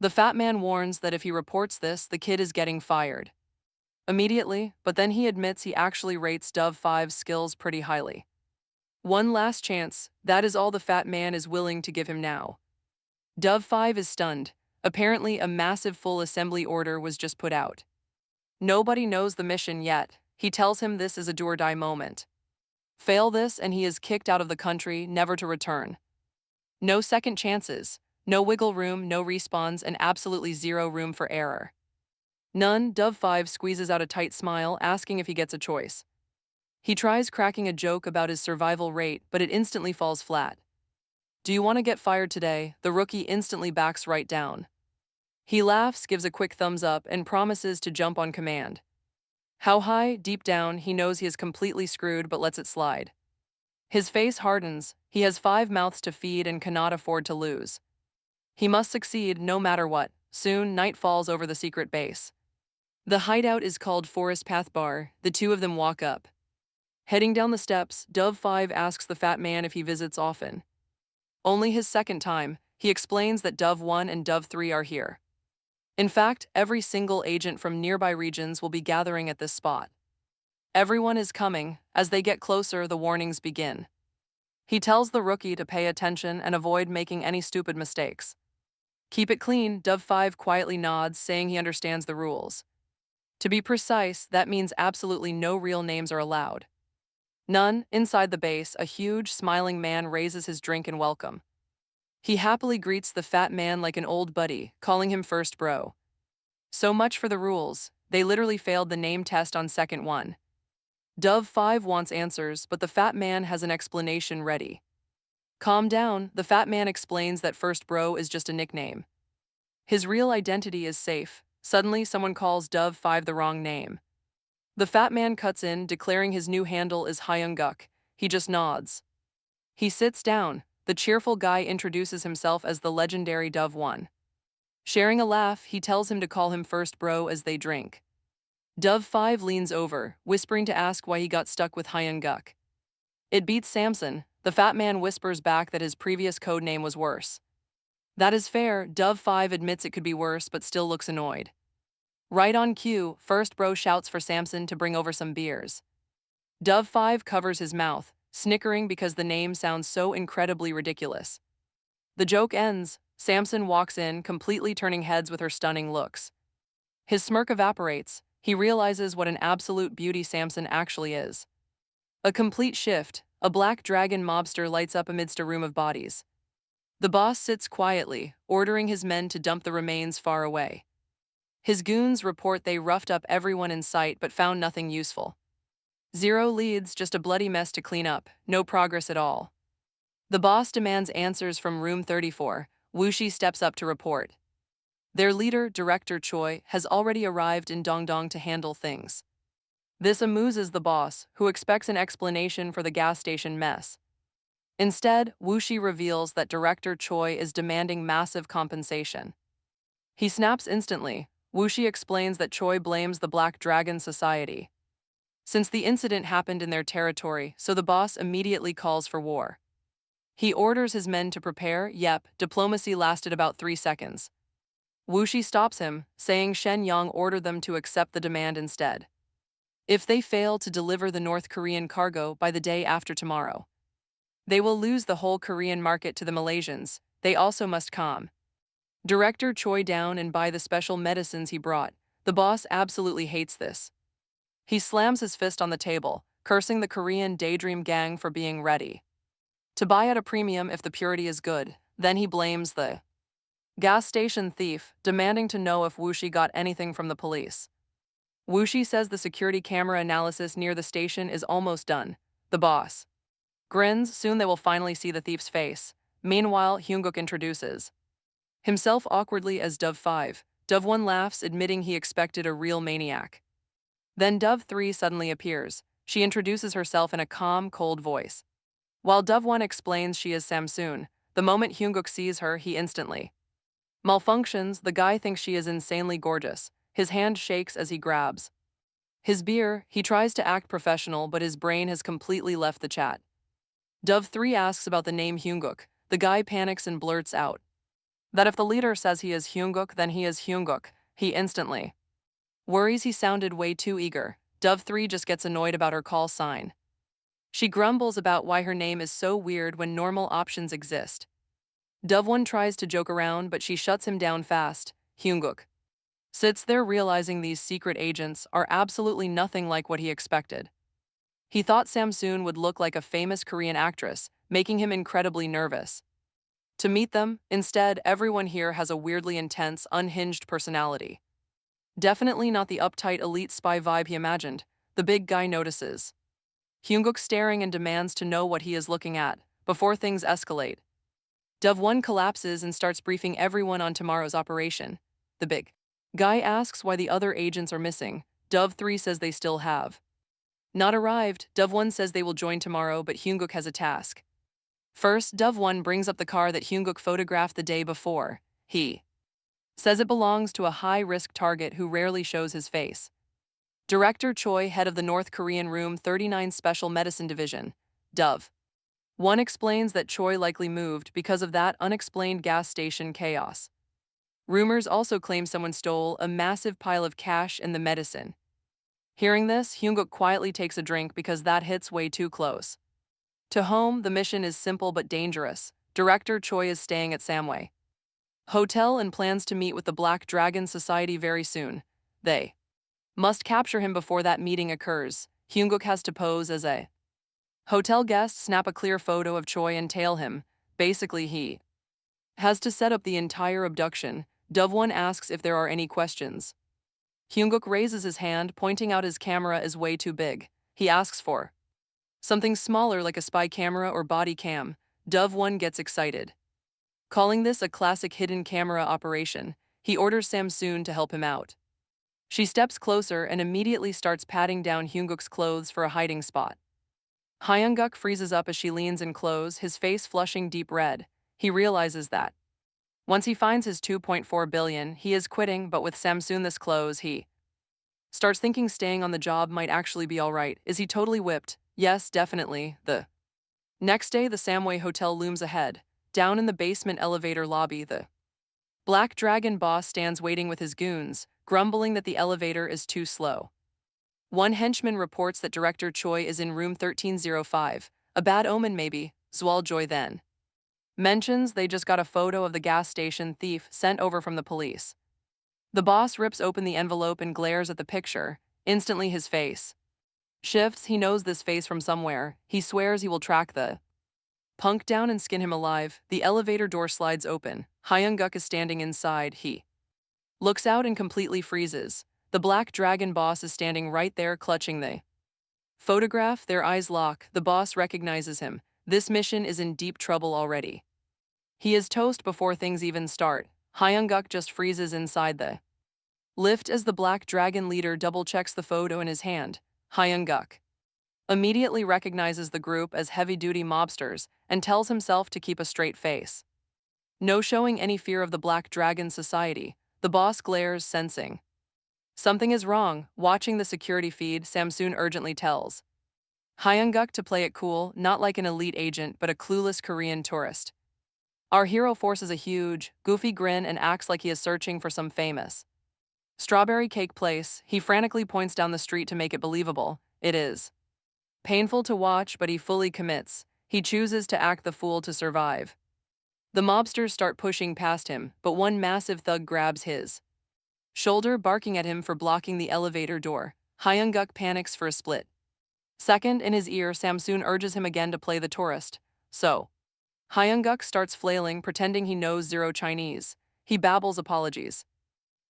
The fat man warns that if he reports this, the kid is getting fired immediately, but then he admits he actually rates Dove 5's skills pretty highly. One last chance, that is all the fat man is willing to give him now. Dove 5 is stunned. Apparently, a massive full assembly order was just put out. Nobody knows the mission yet. He tells him this is a do-or-die moment. Fail this and he is kicked out of the country, never to return. No second chances, no wiggle room, no respawns, and absolutely zero room for error. None. Dove 5 squeezes out a tight smile, asking if he gets a choice. He tries cracking a joke about his survival rate, but it instantly falls flat. Do you want to get fired today? The rookie instantly backs right down. He laughs, gives a quick thumbs up, and promises to jump on command. How high? Deep down, he knows he is completely screwed, but lets it slide. His face hardens. He has 5 mouths to feed and cannot afford to lose. He must succeed no matter what. Soon, night falls over the secret base. The hideout is called Forest Path Bar. The two of them walk up. Heading down the steps, Dove 5 asks the fat man if he visits often. Only his second time. He explains that Dove 1 and Dove 3 are here. In fact, every single agent from nearby regions will be gathering at this spot. Everyone is coming. As they get closer, the warnings begin. He tells the rookie to pay attention and avoid making any stupid mistakes. Keep it clean. Dove 5 quietly nods, saying he understands the rules. To be precise, that means absolutely no real names are allowed. None. Inside the base, a huge, smiling man raises his drink in welcome. He happily greets the fat man like an old buddy, calling him first bro. So much for the rules. They literally failed the name test on second one. Dove 5 wants answers, but the fat man has an explanation ready. Calm down. The fat man explains that first bro is just a nickname. His real identity is safe. Suddenly, someone calls Dove 5 the wrong name. The fat man cuts in, declaring his new handle is Hyunguk. He just nods. He sits down. The cheerful guy introduces himself as the legendary Dove 1. Sharing a laugh, he tells him to call him first bro as they drink. Dove 5 leans over, whispering to ask why he got stuck with Hyun-guk. It beats Samson. The fat man whispers back that his previous code name was worse. That is fair. Dove 5 admits it could be worse but still looks annoyed. Right on cue, first bro shouts for Samson to bring over some beers. Dove 5 covers his mouth, snickering because the name sounds so incredibly ridiculous. The joke ends. Samson walks in, completely turning heads with her stunning looks. His smirk evaporates. He realizes what an absolute beauty Samson actually is. A complete shift. A black dragon mobster lights up amidst a room of bodies. The boss sits quietly, ordering his men to dump the remains far away. His goons report they roughed up everyone in sight but found nothing useful. Zero leads, just a bloody mess to clean up, no progress at all. The boss demands answers from room 34. Wuxi steps up to report. Their leader, Director Choi, has already arrived in Dandong to handle things. This amuses the boss, who expects an explanation for the gas station mess. Instead, Wuxi reveals that Director Choi is demanding massive compensation. He snaps instantly. Wuxi explains that Choi blames the Black Dragon Society. Since the incident happened in their territory, so the boss immediately calls for war. He orders his men to prepare. Diplomacy lasted about 3 seconds. Wuxi stops him, saying Shen Yang ordered them to accept the demand instead. If they fail to deliver the North Korean cargo by the day after tomorrow, they will lose the whole Korean market to the Malaysians. They also must calm Director Choi down and buy the special medicines he brought. The boss absolutely hates this. He slams his fist on the table, cursing the Korean Daydream gang for being ready to buy at a premium if the purity is good. Then he blames the gas station thief, demanding to know if Wuxi got anything from the police. Wuxi says the security camera analysis near the station is almost done. The boss grins. Soon they will finally see the thief's face. Meanwhile, Hyun-guk introduces himself awkwardly as Dove 5. Dove 1 laughs, admitting he expected a real maniac. Then Dove 3 suddenly appears. She introduces herself in a calm, cold voice. While Dove 1 explains she is Samsoon, the moment Hyun-guk sees her, he instantly malfunctions. The guy thinks she is insanely gorgeous. His hand shakes as he grabs his beer. He tries to act professional, but his brain has completely left the chat. Dove 3 asks about the name Hyun-guk. The guy panics and blurts out that if the leader says he is Hyun-guk, then he is Hyun-guk. He instantly worries he sounded way too eager. Dove 3 just gets annoyed about her call sign. She grumbles about why her name is so weird when normal options exist. Dove 1 tries to joke around, but she shuts him down fast. Hyun-guk sits there realizing these secret agents are absolutely nothing like what he expected. He thought Samsoon would look like a famous Korean actress, making him incredibly nervous to meet them. Instead, everyone here has a weirdly intense, unhinged personality. Definitely not the uptight elite spy vibe he imagined. The big guy notices Hyun-guk staring and demands to know what he is looking at before things escalate. Dove 1 collapses and starts briefing everyone on tomorrow's operation. The big guy asks why the other agents are missing. Dove 3 says they still have not arrived. Dove 1 says they will join tomorrow, but Hyun-guk has a task. First, Dove 1 brings up the car that Hyun-guk photographed the day before. He says it belongs to a high-risk target who rarely shows his face. Director Choi, head of the North Korean Room 39 Special Medicine Division. Dove 1 explains that Choi likely moved because of that unexplained gas station chaos. Rumors also claim someone stole a massive pile of cash and the medicine. Hearing this, Hyun-guk quietly takes a drink because that hits way too close to home. The mission is simple but dangerous. Director Choi is staying at Samway Hotel and plans to meet with the Black Dragon Society very soon. They must capture him before that meeting occurs. Hyun-guk has to pose as a hotel guest, snap a clear photo of Choi and tail him. Basically, he has to set up the entire abduction. Dove 1 asks if there are any questions. Hyun-guk raises his hand, pointing out his camera is way too big. He asks for something smaller like a spy camera or body cam. Dove 1 gets excited, calling this a classic hidden camera operation. He orders Samsoon to help him out. She steps closer and immediately starts patting down Hyun-guk's clothes for a hiding spot. Hyun-guk freezes up as she leans in close, his face flushing deep red. He realizes that Once he finds his 2.4 billion, he is quitting, but with Samsoon this close, he starts thinking staying on the job might actually be alright. Is he totally whipped? Yes, definitely. The next day, the Samway Hotel looms ahead. Down in the basement elevator lobby, the Black Dragon boss stands waiting with his goons, grumbling that the elevator is too slow. One henchman reports that Director Choi is in room 1305. A bad omen maybe, Joy then mentions they just got a photo of the gas station thief sent over from the police. The boss rips open the envelope and glares at the picture. Instantly his face shifts. He knows this face from somewhere. He swears he will track the punk down and skin him alive. The elevator door slides open. Hyung-guk is standing inside. He looks out and completely freezes. The Black Dragon boss is standing right there clutching the photograph. Their eyes lock. The boss recognizes him. This mission is in deep trouble already. He is toast before things even start. Hyung-guk just freezes inside the lift as the Black Dragon leader double-checks the photo in his hand. Hyung-guk immediately recognizes the group as heavy-duty mobsters and tells himself to keep a straight face. No showing any fear of the Black Dragon Society, the boss glares, sensing something is wrong. Watching the security feed, Samsoon urgently tells Hyung-guk to play it cool, not like an elite agent but a clueless Korean tourist. Our hero forces a huge, goofy grin and acts like he is searching for some famous strawberry cake place. He frantically points down the street to make it believable. It is painful to watch, but he fully commits. He chooses to act the fool to survive. The mobsters start pushing past him, but one massive thug grabs his shoulder, barking at him for blocking the elevator door. Hyung-guk panics for a split second. In his ear, Samsoon urges him again to play the tourist. So Hyung-guk starts flailing, pretending he knows zero Chinese. He babbles apologies,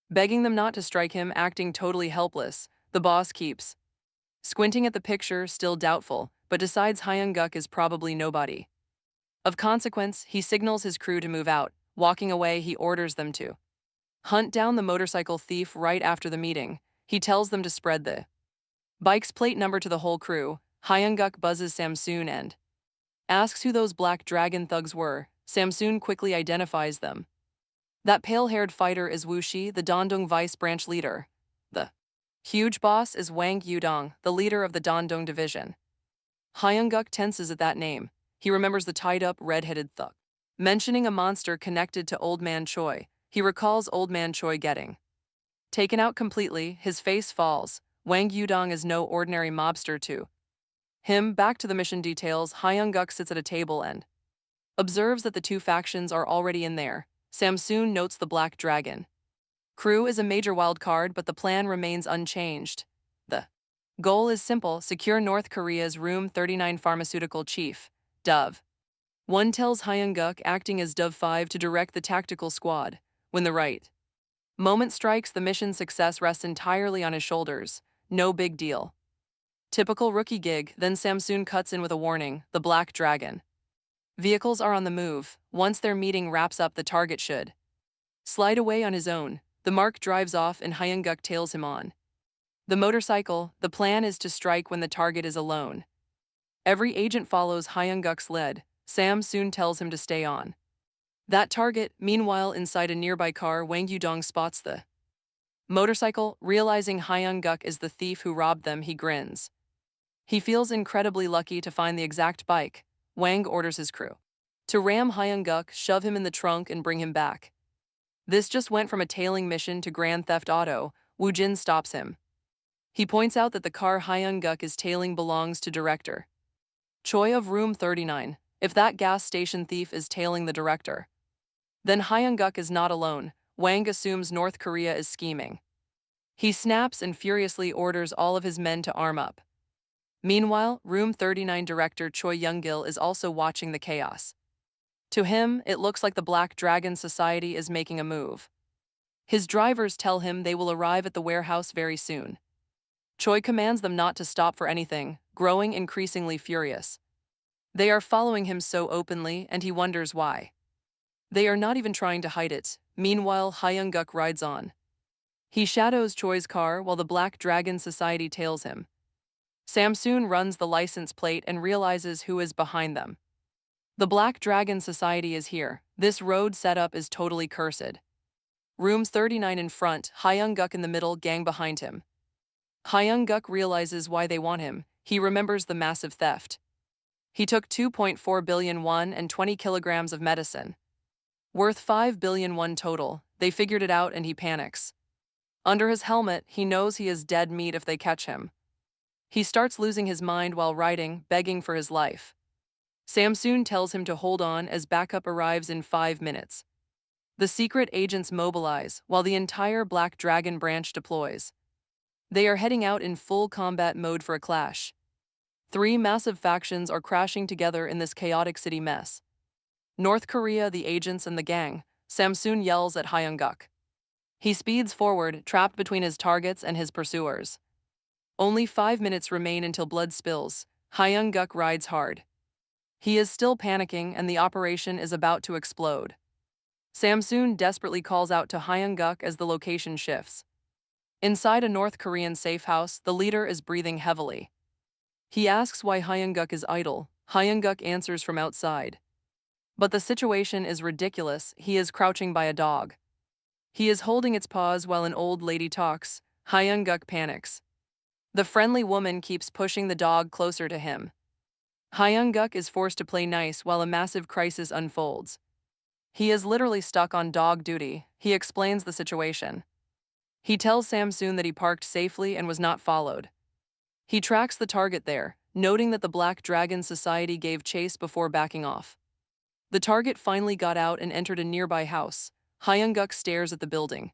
begging them not to strike him, acting totally helpless. The boss keeps squinting at the picture, still doubtful, but decides Hyung-guk is probably nobody of consequence. He signals his crew to move out. Walking away, he orders them to hunt down the motorcycle thief. Right after the meeting, he tells them to spread the bike's plate number to the whole crew. Hyung-guk buzzes Samsoon and asks who those Black Dragon thugs were. Samsoon quickly identifies them. That pale-haired fighter is Wu Shi, the Dandong vice branch leader. The huge boss is Wang Yudong, the leader of the Dandong division. Hyung-guk tenses at that name. He remembers the tied-up, red-headed thug mentioning a monster connected to Old Man Choi. He recalls Old Man Choi getting taken out completely. His face falls. Wang Yudong is no ordinary mobster too. Back to the mission details, Hyung-guk sits at a table and observes that the two factions are already in there. Samsoon notes the Black Dragon crew is a major wild card, but the plan remains unchanged. The goal is simple: secure North Korea's Room 39 pharmaceutical chief, Dove. One tells Hyung-guk, acting as Dove 5, to direct the tactical squad. When the right moment strikes, the mission's success rests entirely on his shoulders. No big deal. Typical rookie gig. Then Samsoon cuts in with a warning: the Black Dragon vehicles are on the move. Once their meeting wraps up, the target should slide away on his own. The Mark drives off and Hyung-guk tails him on the motorcycle. The plan is to strike when the target is alone. Every agent follows Hyung-guk's lead. Samsoon tells him to stay on that target. Meanwhile, inside a nearby car, Wang Yudong spots the motorcycle. Realizing Hyung-guk is the thief who robbed them, he grins. He feels incredibly lucky to find the exact bike. Wang orders his crew to ram Hyung-guk, shove him in the trunk, and bring him back. This just went from a tailing mission to Grand Theft Auto. Woo Jin stops him. He points out that the car Hyung-guk is tailing belongs to Director Choi of Room 39. If that gas station thief is tailing the director, then Hyung-guk is not alone. Wang assumes North Korea is scheming. He snaps and furiously orders all of his men to arm up. Meanwhile, Room 39 director Choi Young-gil is also watching the chaos. To him, it looks like the Black Dragon Society is making a move. His drivers tell him they will arrive at the warehouse very soon. Choi commands them not to stop for anything, growing increasingly furious. They are following him so openly, and he wonders why. They are not even trying to hide it. Meanwhile, Hyung-guk rides on. He shadows Choi's car while the Black Dragon Society tails him. Samsoon runs the license plate and realizes who is behind them. The Black Dragon Society is here. This road setup is totally cursed. Rooms 39 in front, Hyung-guk in the middle, gang behind him. Hyung-guk realizes why they want him. He remembers the massive theft. He took 2.4 billion won and 20 kilograms of medicine. Worth 5 billion won total. They figured it out and he panics. Under his helmet, he knows he is dead meat if they catch him. He starts losing his mind while riding, begging for his life. Samsoon tells him to hold on as backup arrives in 5 minutes. The secret agents mobilize while the entire Black Dragon branch deploys. They are heading out in full combat mode for a clash. 3 massive factions are crashing together in this chaotic city mess. North Korea, the agents and the gang. Samsoon yells at Hyung-guk. He speeds forward, trapped between his targets and his pursuers. Only 5 minutes remain until blood spills. Hyung-guk rides hard. He is still panicking and the operation is about to explode. Samsoon desperately calls out to Hyung-guk as the location shifts. Inside a North Korean safe house, the leader is breathing heavily. He asks why Hyung-guk is idle. Hyung-guk answers from outside. But the situation is ridiculous. He is crouching by a dog. He is holding its paws while an old lady talks. Hyung-guk panics. The friendly woman keeps pushing the dog closer to him. Hyung-guk is forced to play nice while a massive crisis unfolds. He is literally stuck on dog duty. He explains the situation. He tells Samsoon that he parked safely and was not followed. He tracks the target there, noting that the Black Dragon Society gave chase before backing off. The target finally got out and entered a nearby house. Hyung-guk stares at the building.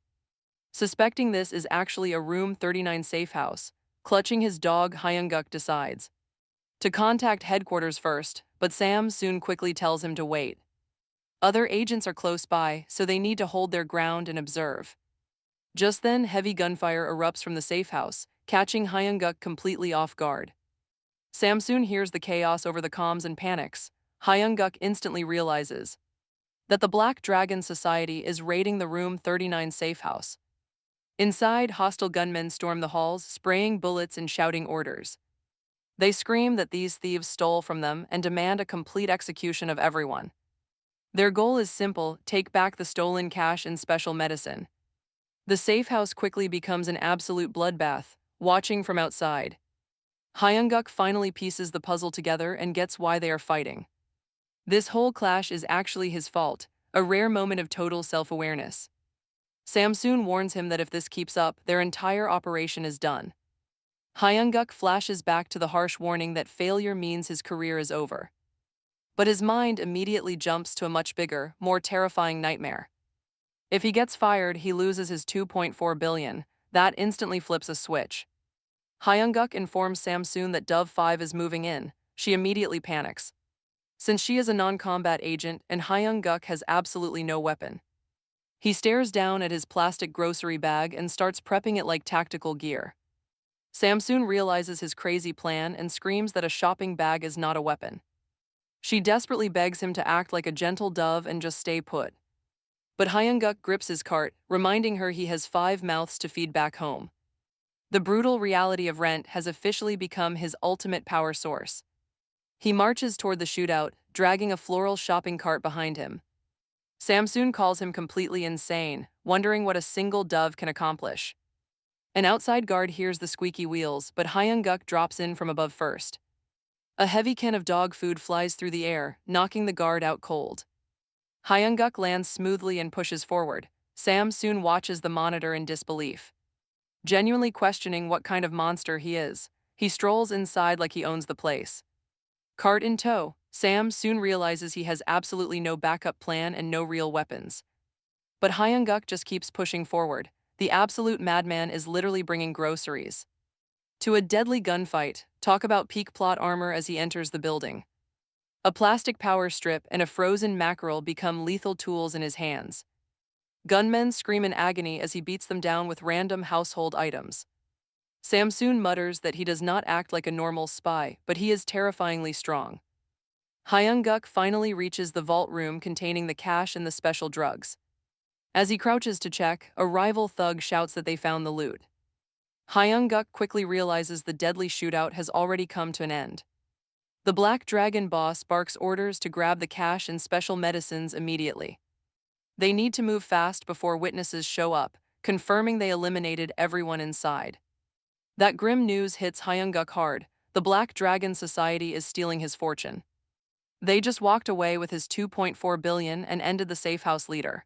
Suspecting this is actually a room 39 safe house, clutching his dog, Hyung-guk decides to contact headquarters first, but Samsoon quickly tells him to wait. Other agents are close by, so they need to hold their ground and observe. Just then, heavy gunfire erupts from the safe house, catching Hyung-guk completely off guard. Samsoon hears the chaos over the comms and panics. Hyung-guk instantly realizes that the Black Dragon Society is raiding the Room 39 safe house. Inside, hostile gunmen storm the halls, spraying bullets and shouting orders. They scream that these thieves stole from them and demand a complete execution of everyone. Their goal is simple: take back the stolen cash and special medicine. The safe house quickly becomes an absolute bloodbath, watching from outside. Hyung-guk finally pieces the puzzle together and gets why they are fighting. This whole clash is actually his fault, a rare moment of total self-awareness. Samsoon warns him that if this keeps up, their entire operation is done. Hyung-guk flashes back to the harsh warning that failure means his career is over. But his mind immediately jumps to a much bigger, more terrifying nightmare. If he gets fired, he loses his 2.4 billion. That instantly flips a switch. Hyung-guk informs Samsoon that Dove 5 is moving in. She immediately panics. Since she is a non-combat agent and Hyung-guk has absolutely no weapon. He stares down at his plastic grocery bag and starts prepping it like tactical gear. Samsoon realizes his crazy plan and screams that a shopping bag is not a weapon. She desperately begs him to act like a gentle dove and just stay put. But Hyung-guk grips his cart, reminding her he has 5 mouths to feed back home. The brutal reality of rent has officially become his ultimate power source. He marches toward the shootout, dragging a floral shopping cart behind him. Samsoon calls him completely insane, wondering what a single dove can accomplish. An outside guard hears the squeaky wheels, but Hyung-guk drops in from above first. A heavy can of dog food flies through the air, knocking the guard out cold. Hyung-guk lands smoothly and pushes forward. Samsoon watches the monitor in disbelief. Genuinely questioning what kind of monster he is, he strolls inside like he owns the place. Cart in tow, Samsoon realizes he has absolutely no backup plan and no real weapons. But Hyung-guk just keeps pushing forward. The absolute madman is literally bringing groceries. To a deadly gunfight, talk about peak plot armor as he enters the building. A plastic power strip and a frozen mackerel become lethal tools in his hands. Gunmen scream in agony as he beats them down with random household items. Samsoon mutters that he does not act like a normal spy, but he is terrifyingly strong. Hyung-guk finally reaches the vault room containing the cash and the special drugs. As he crouches to check, a rival thug shouts that they found the loot. Hyung-guk quickly realizes the deadly shootout has already come to an end. The Black Dragon boss barks orders to grab the cash and special medicines immediately. They need to move fast before witnesses show up, confirming they eliminated everyone inside. That grim news hits Hyunguk hard. The Black Dragon Society is stealing his fortune. They just walked away with his 2.4 billion and ended the safe house leader.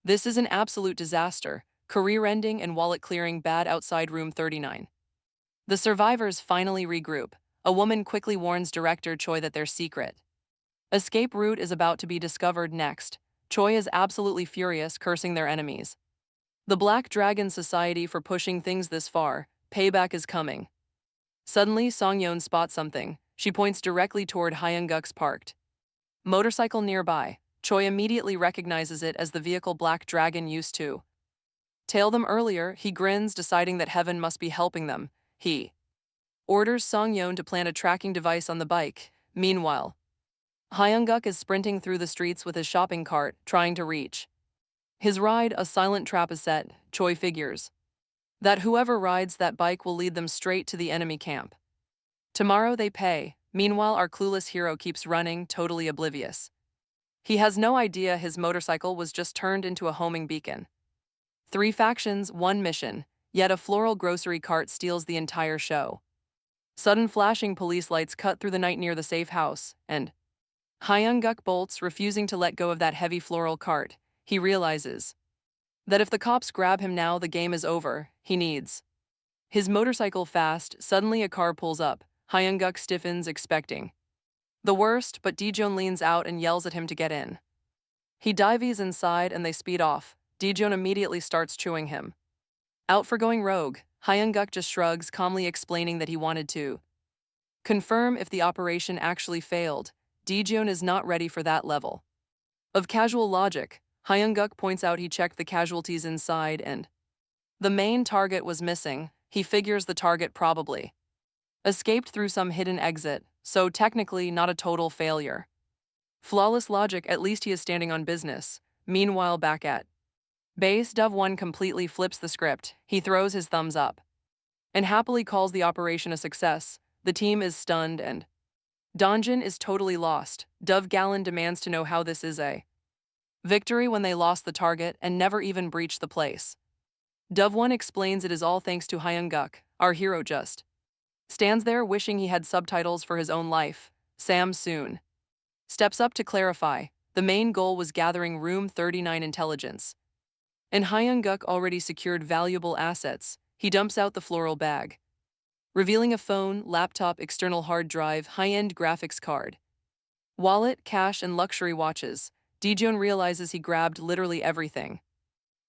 This is an absolute disaster, career-ending and wallet-clearing bad outside room 39. The survivors finally regroup. A woman quickly warns director Choi that their secret escape route is about to be discovered next. Choi is absolutely furious, cursing their enemies. The Black Dragon Society for pushing things this far. Payback is coming. Suddenly, Songyeon spots something. She points directly toward Hyunguk's parked motorcycle nearby. Choi immediately recognizes it as the vehicle Black Dragon used to tail them earlier. He grins, deciding that heaven must be helping them. He orders Songyeon to plant a tracking device on the bike. Meanwhile, Hyunguk is sprinting through the streets with his shopping cart, trying to reach his ride. A silent trap is set. Choi figures that whoever rides that bike will lead them straight to the enemy camp. Tomorrow they pay. Meanwhile, our clueless hero keeps running, totally oblivious. He has no idea his motorcycle was just turned into a homing beacon. 3 factions, 1 mission, yet a floral grocery cart steals the entire show. Sudden flashing police lights cut through the night near the safe house, and Hyunguk bolts, refusing to let go of that heavy floral cart. He realizes that if the cops grab him now, the game is over. He needs his motorcycle fast. Suddenly a car pulls up. Hyunguk stiffens, expecting the worst, but Daejeon leans out and yells at him to get in. He dives inside and they speed off. Daejeon immediately starts chewing him out for going rogue. Hyunguk just shrugs, calmly explaining that he wanted to confirm if the operation actually failed. Daejeon is not ready for that level of casual logic. Hyunguk points out he checked the casualties inside and the main target was missing. He figures the target probably escaped through some hidden exit, so technically not a total failure. Flawless logic, at least he is standing on business. Meanwhile, back at base, Dove1 completely flips the script. He throws his thumbs up and happily calls the operation a success. The team is stunned and Donjin is totally lost. Dove Gallon demands to know how this is a victory when they lost the target and never even breached the place. Dove1 explains it is all thanks to Hyunguk. Our hero just stands there wishing he had subtitles for his own life. Sam soon steps up to clarify. The main goal was gathering Room 39 intelligence. And Hyunguk already secured valuable assets. He dumps out the floral bag, revealing a phone, laptop, external hard drive, high-end graphics card, wallet, cash, and luxury watches. Daejeon realizes he grabbed literally everything.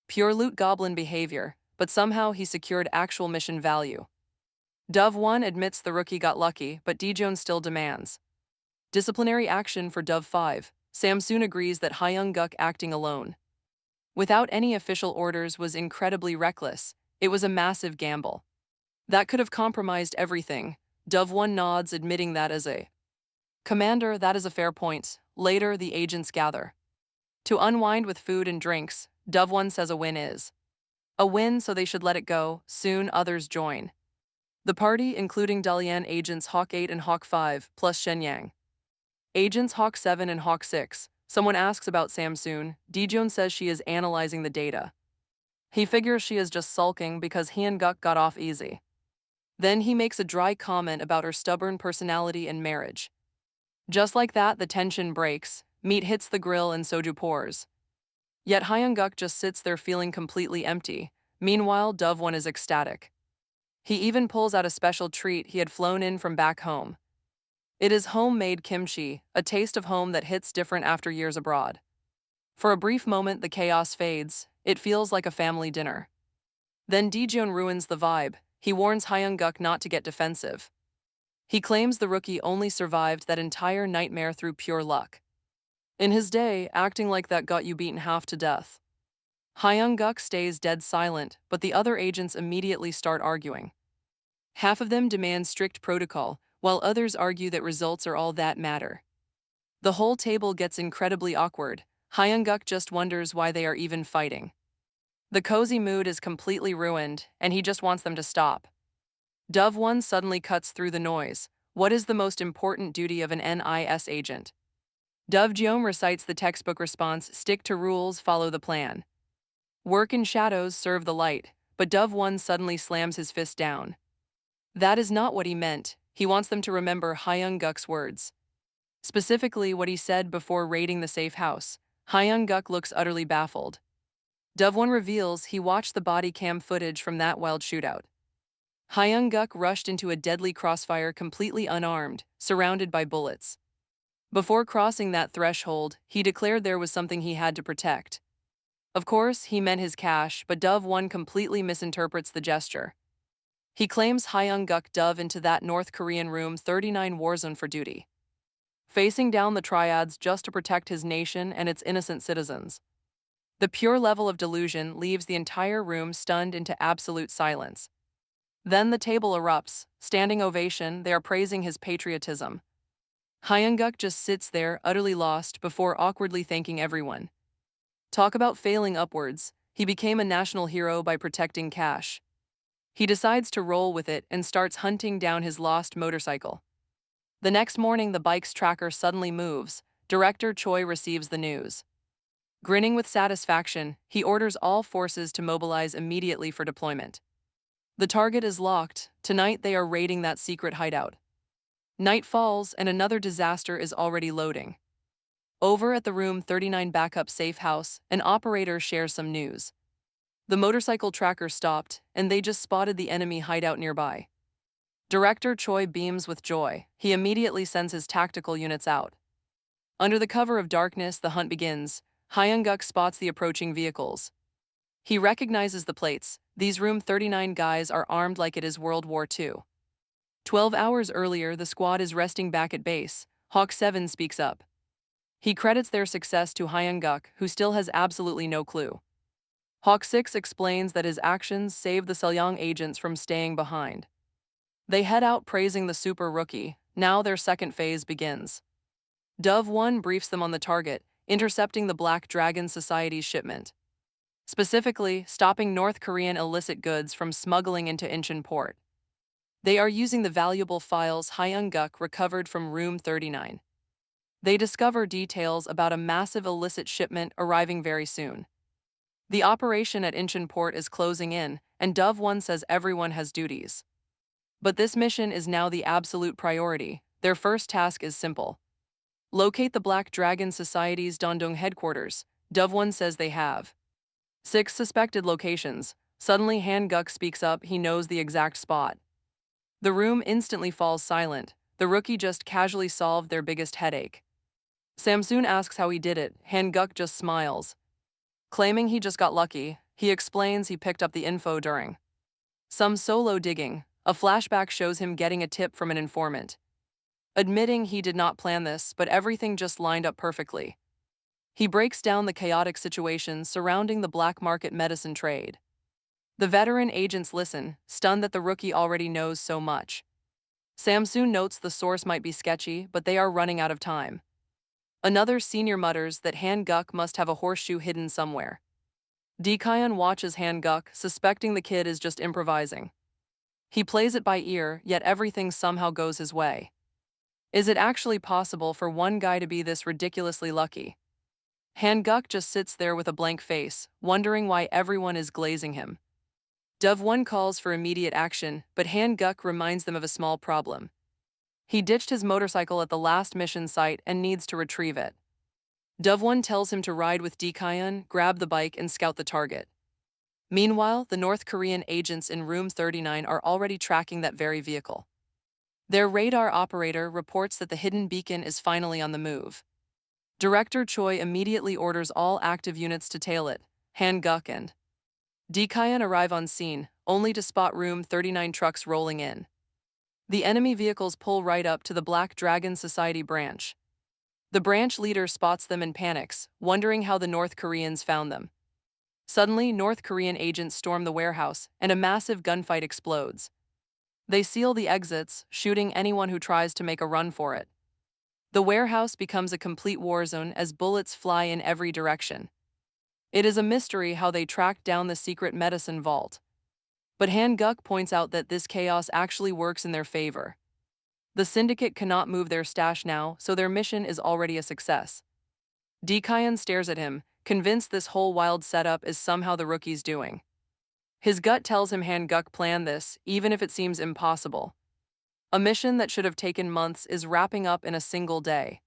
Pure loot goblin behavior, but somehow he secured actual mission value. Dove1 admits the rookie got lucky, but Daejeon still demands disciplinary action for Dove5. Samsoon agrees that Hyunguk acting alone without any official orders was incredibly reckless. It was a massive gamble that could have compromised everything. Dove1 nods, admitting that as a commander, that is a fair point. Later, the agents gather to unwind with food and drinks. Dove1 says a win is a win, so they should let it go. Soon, others join the party, including Dalian agents Hawk 8 and Hawk 5, plus Shenyang agents Hawk 7 and Hawk 6. Someone asks about Samsoon. Daejeon says she is analyzing the data. He figures she is just sulking because Hyunguk got off easy. Then he makes a dry comment about her stubborn personality and marriage. Just like that, the tension breaks. Meat hits the grill and soju pours. Yet Hyunguk just sits there feeling completely empty. Meanwhile, Dove1 is ecstatic. He even pulls out a special treat he had flown in from back home. It is homemade kimchi, a taste of home that hits different after years abroad. For a brief moment, the chaos fades. It feels like a family dinner. Then Daejeon ruins the vibe. He warns Hyunguk not to get defensive. He claims the rookie only survived that entire nightmare through pure luck. In his day, acting like that got you beaten half to death. Hyunguk stays dead silent, but the other agents immediately start arguing. Half of them demand strict protocol, while others argue that results are all that matter. The whole table gets incredibly awkward. Hyunguk just wonders why they are even fighting. The cozy mood is completely ruined, and he just wants them to stop. Dove1 suddenly cuts through the noise. What is the most important duty of an NIS agent? Dove Jeom recites the textbook response, stick to rules, follow the plan. Work in shadows, serve the light, but Dove 1 suddenly slams his fist down. That is not what he meant. He wants them to remember Hyung-guk's words. Specifically what he said before raiding the safe house. Hyung-guk looks utterly baffled. Dove 1 reveals he watched the body cam footage from that wild shootout. Hyung-guk rushed into a deadly crossfire completely unarmed, surrounded by bullets. Before crossing that threshold, he declared there was something he had to protect. Of course, he meant his cash, but Dove 1 completely misinterprets the gesture. He claims Hyung-guk dove into that North Korean Room 39 war zone for duty, facing down the triads just to protect his nation and its innocent citizens. The pure level of delusion leaves the entire room stunned into absolute silence. Then the table erupts, standing ovation, they are praising his patriotism. Hyung-guk just sits there, utterly lost, before awkwardly thanking everyone. Talk about failing upwards, he became a national hero by protecting cash. He decides to roll with it and starts hunting down his lost motorcycle. The next morning, the bike's tracker suddenly moves. Director Choi receives the news. Grinning with satisfaction, he orders all forces to mobilize immediately for deployment. The target is locked. Tonight they are raiding that secret hideout. Night falls and another disaster is already loading. Over at the Room 39 backup safe house, an operator shares some news. The motorcycle tracker stopped, and they just spotted the enemy hideout nearby. Director Choi beams with joy. He immediately sends his tactical units out. Under the cover of darkness, the hunt begins. Hyung-guk spots the approaching vehicles. He recognizes the plates. These Room 39 guys are armed like it is World War II. 12 hours earlier, the squad is resting back at base. Hawk 7 speaks up. He credits their success to Hyung-guk, who still has absolutely no clue. Hawk 6 explains that his actions saved the Selyong agents from staying behind. They head out praising the super rookie. Now their second phase begins. Dove 1 briefs them on the target, intercepting the Black Dragon Society's shipment. Specifically, stopping North Korean illicit goods from smuggling into Incheon port. They are using the valuable files Hyung-guk recovered from Room 39. They discover details about a massive illicit shipment arriving very soon. The operation at Incheon port is closing in, and Dove 1 says everyone has duties. But this mission is now the absolute priority. Their first task is simple. Locate the Black Dragon Society's Dandong headquarters. Dove 1 says they have 6 suspected locations. Suddenly Han-guk speaks up, he knows the exact spot. The room instantly falls silent. The rookie just casually solved their biggest headache. Samsoon asks how he did it. Han-guk just smiles. Claiming he just got lucky, he explains he picked up the info during some solo digging. A flashback shows him getting a tip from an informant. Admitting he did not plan this, but everything just lined up perfectly. He breaks down the chaotic situation surrounding the black market medicine trade. The veteran agents listen, stunned that the rookie already knows so much. Samsoon notes the source might be sketchy, but they are running out of time. Another senior mutters that Han-guk must have a horseshoe hidden somewhere. Dikayon watches Han-guk, suspecting the kid is just improvising. He plays it by ear, yet everything somehow goes his way. Is it actually possible for one guy to be this ridiculously lucky? Han-guk just sits there with a blank face, wondering why everyone is glazing him. Dove 1 calls for immediate action, but Han-guk reminds them of a small problem. He ditched his motorcycle at the last mission site and needs to retrieve it. Dove 1 tells him to ride with Dikayon, grab the bike, and scout the target. Meanwhile, the North Korean agents in Room 39 are already tracking that very vehicle. Their radar operator reports that the hidden beacon is finally on the move. Director Choi immediately orders all active units to tail it. Han-guk and Dikayon arrive on scene, only to spot Room 39 trucks rolling in. The enemy vehicles pull right up to the Black Dragon Society branch. The branch leader spots them and panics, wondering how the North Koreans found them. Suddenly, North Korean agents storm the warehouse, and a massive gunfight explodes. They seal the exits, shooting anyone who tries to make a run for it. The warehouse becomes a complete war zone as bullets fly in every direction. It is a mystery how they tracked down the secret medicine vault. But Han-guk points out that this chaos actually works in their favor. The syndicate cannot move their stash now, so their mission is already a success. Dikayan stares at him, convinced this whole wild setup is somehow the rookie's doing. His gut tells him Han-guk planned this, even if it seems impossible. A mission that should have taken months is wrapping up in a single day.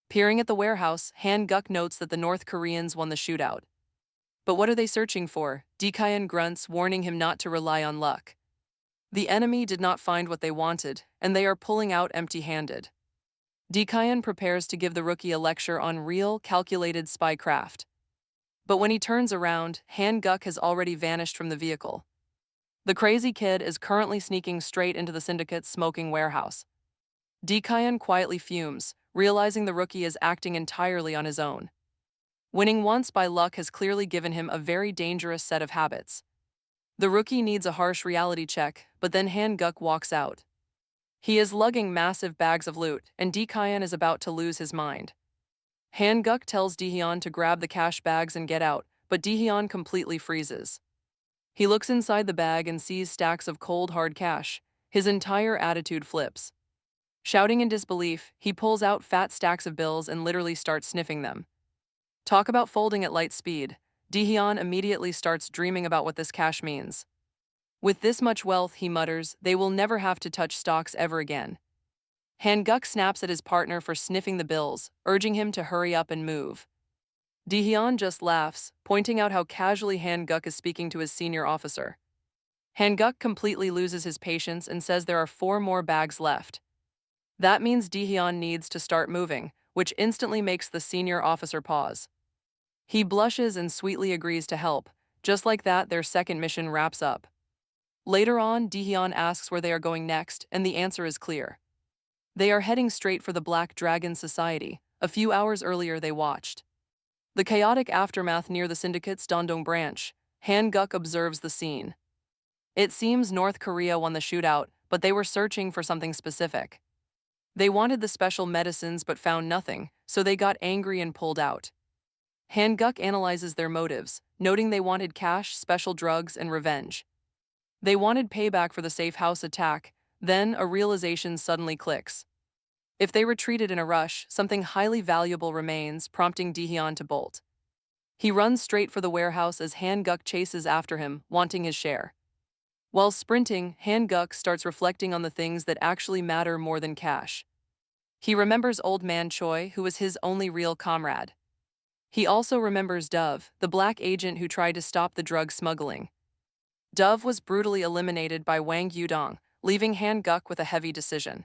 Peering at the warehouse, Han-guk notes that the North Koreans won the shootout. But what are they searching for? Dikayan grunts, warning him not to rely on luck. The enemy did not find what they wanted, and they are pulling out empty-handed. Dikayan prepares to give the rookie a lecture on real, calculated spycraft. But when he turns around, Han-guk has already vanished from the vehicle. The crazy kid is currently sneaking straight into the syndicate's smoking warehouse. Dikayan quietly fumes, realizing the rookie is acting entirely on his own. Winning once by luck has clearly given him a very dangerous set of habits. The rookie needs a harsh reality check, but then Han-guk walks out. He is lugging massive bags of loot, and Dikayan is about to lose his mind. Han-guk tells Dehyun to grab the cash bags and get out, but Dehyun completely freezes. He looks inside the bag and sees stacks of cold hard cash. His entire attitude flips. Shouting in disbelief, he pulls out fat stacks of bills and literally starts sniffing them. Talk about folding at light speed. Dehyun immediately starts dreaming about what this cash means. With this much wealth, he mutters, they will never have to touch stocks ever again. Han-guk snaps at his partner for sniffing the bills, urging him to hurry up and move. Dehyun just laughs, pointing out how casually Han-guk is speaking to his senior officer. Han-guk completely loses his patience and says there are 4 more bags left. That means Dehyun needs to start moving, which instantly makes the senior officer pause. He blushes and sweetly agrees to help. Just like that, their second mission wraps up. Later on, Dehyun asks where they are going next, and the answer is clear. They are heading straight for the Black Dragon Society. A few hours earlier they watched the chaotic aftermath near the syndicate's Dandong branch. Han-guk observes the scene. It seems North Korea won the shootout, but they were searching for something specific. They wanted the special medicines but found nothing, so they got angry and pulled out. Han-guk analyzes their motives, noting they wanted cash, special drugs, and revenge. They wanted payback for the safe house attack, then a realization suddenly clicks. If they retreated in a rush, something highly valuable remains, prompting Dehyun to bolt. He runs straight for the warehouse as Han-guk chases after him, wanting his share. While sprinting, Han-guk starts reflecting on the things that actually matter more than cash. He remembers Old Man Choi, who was his only real comrade. He also remembers Dove, the black agent who tried to stop the drug smuggling. Dove was brutally eliminated by Wang Yudong, leaving Han-guk with a heavy decision.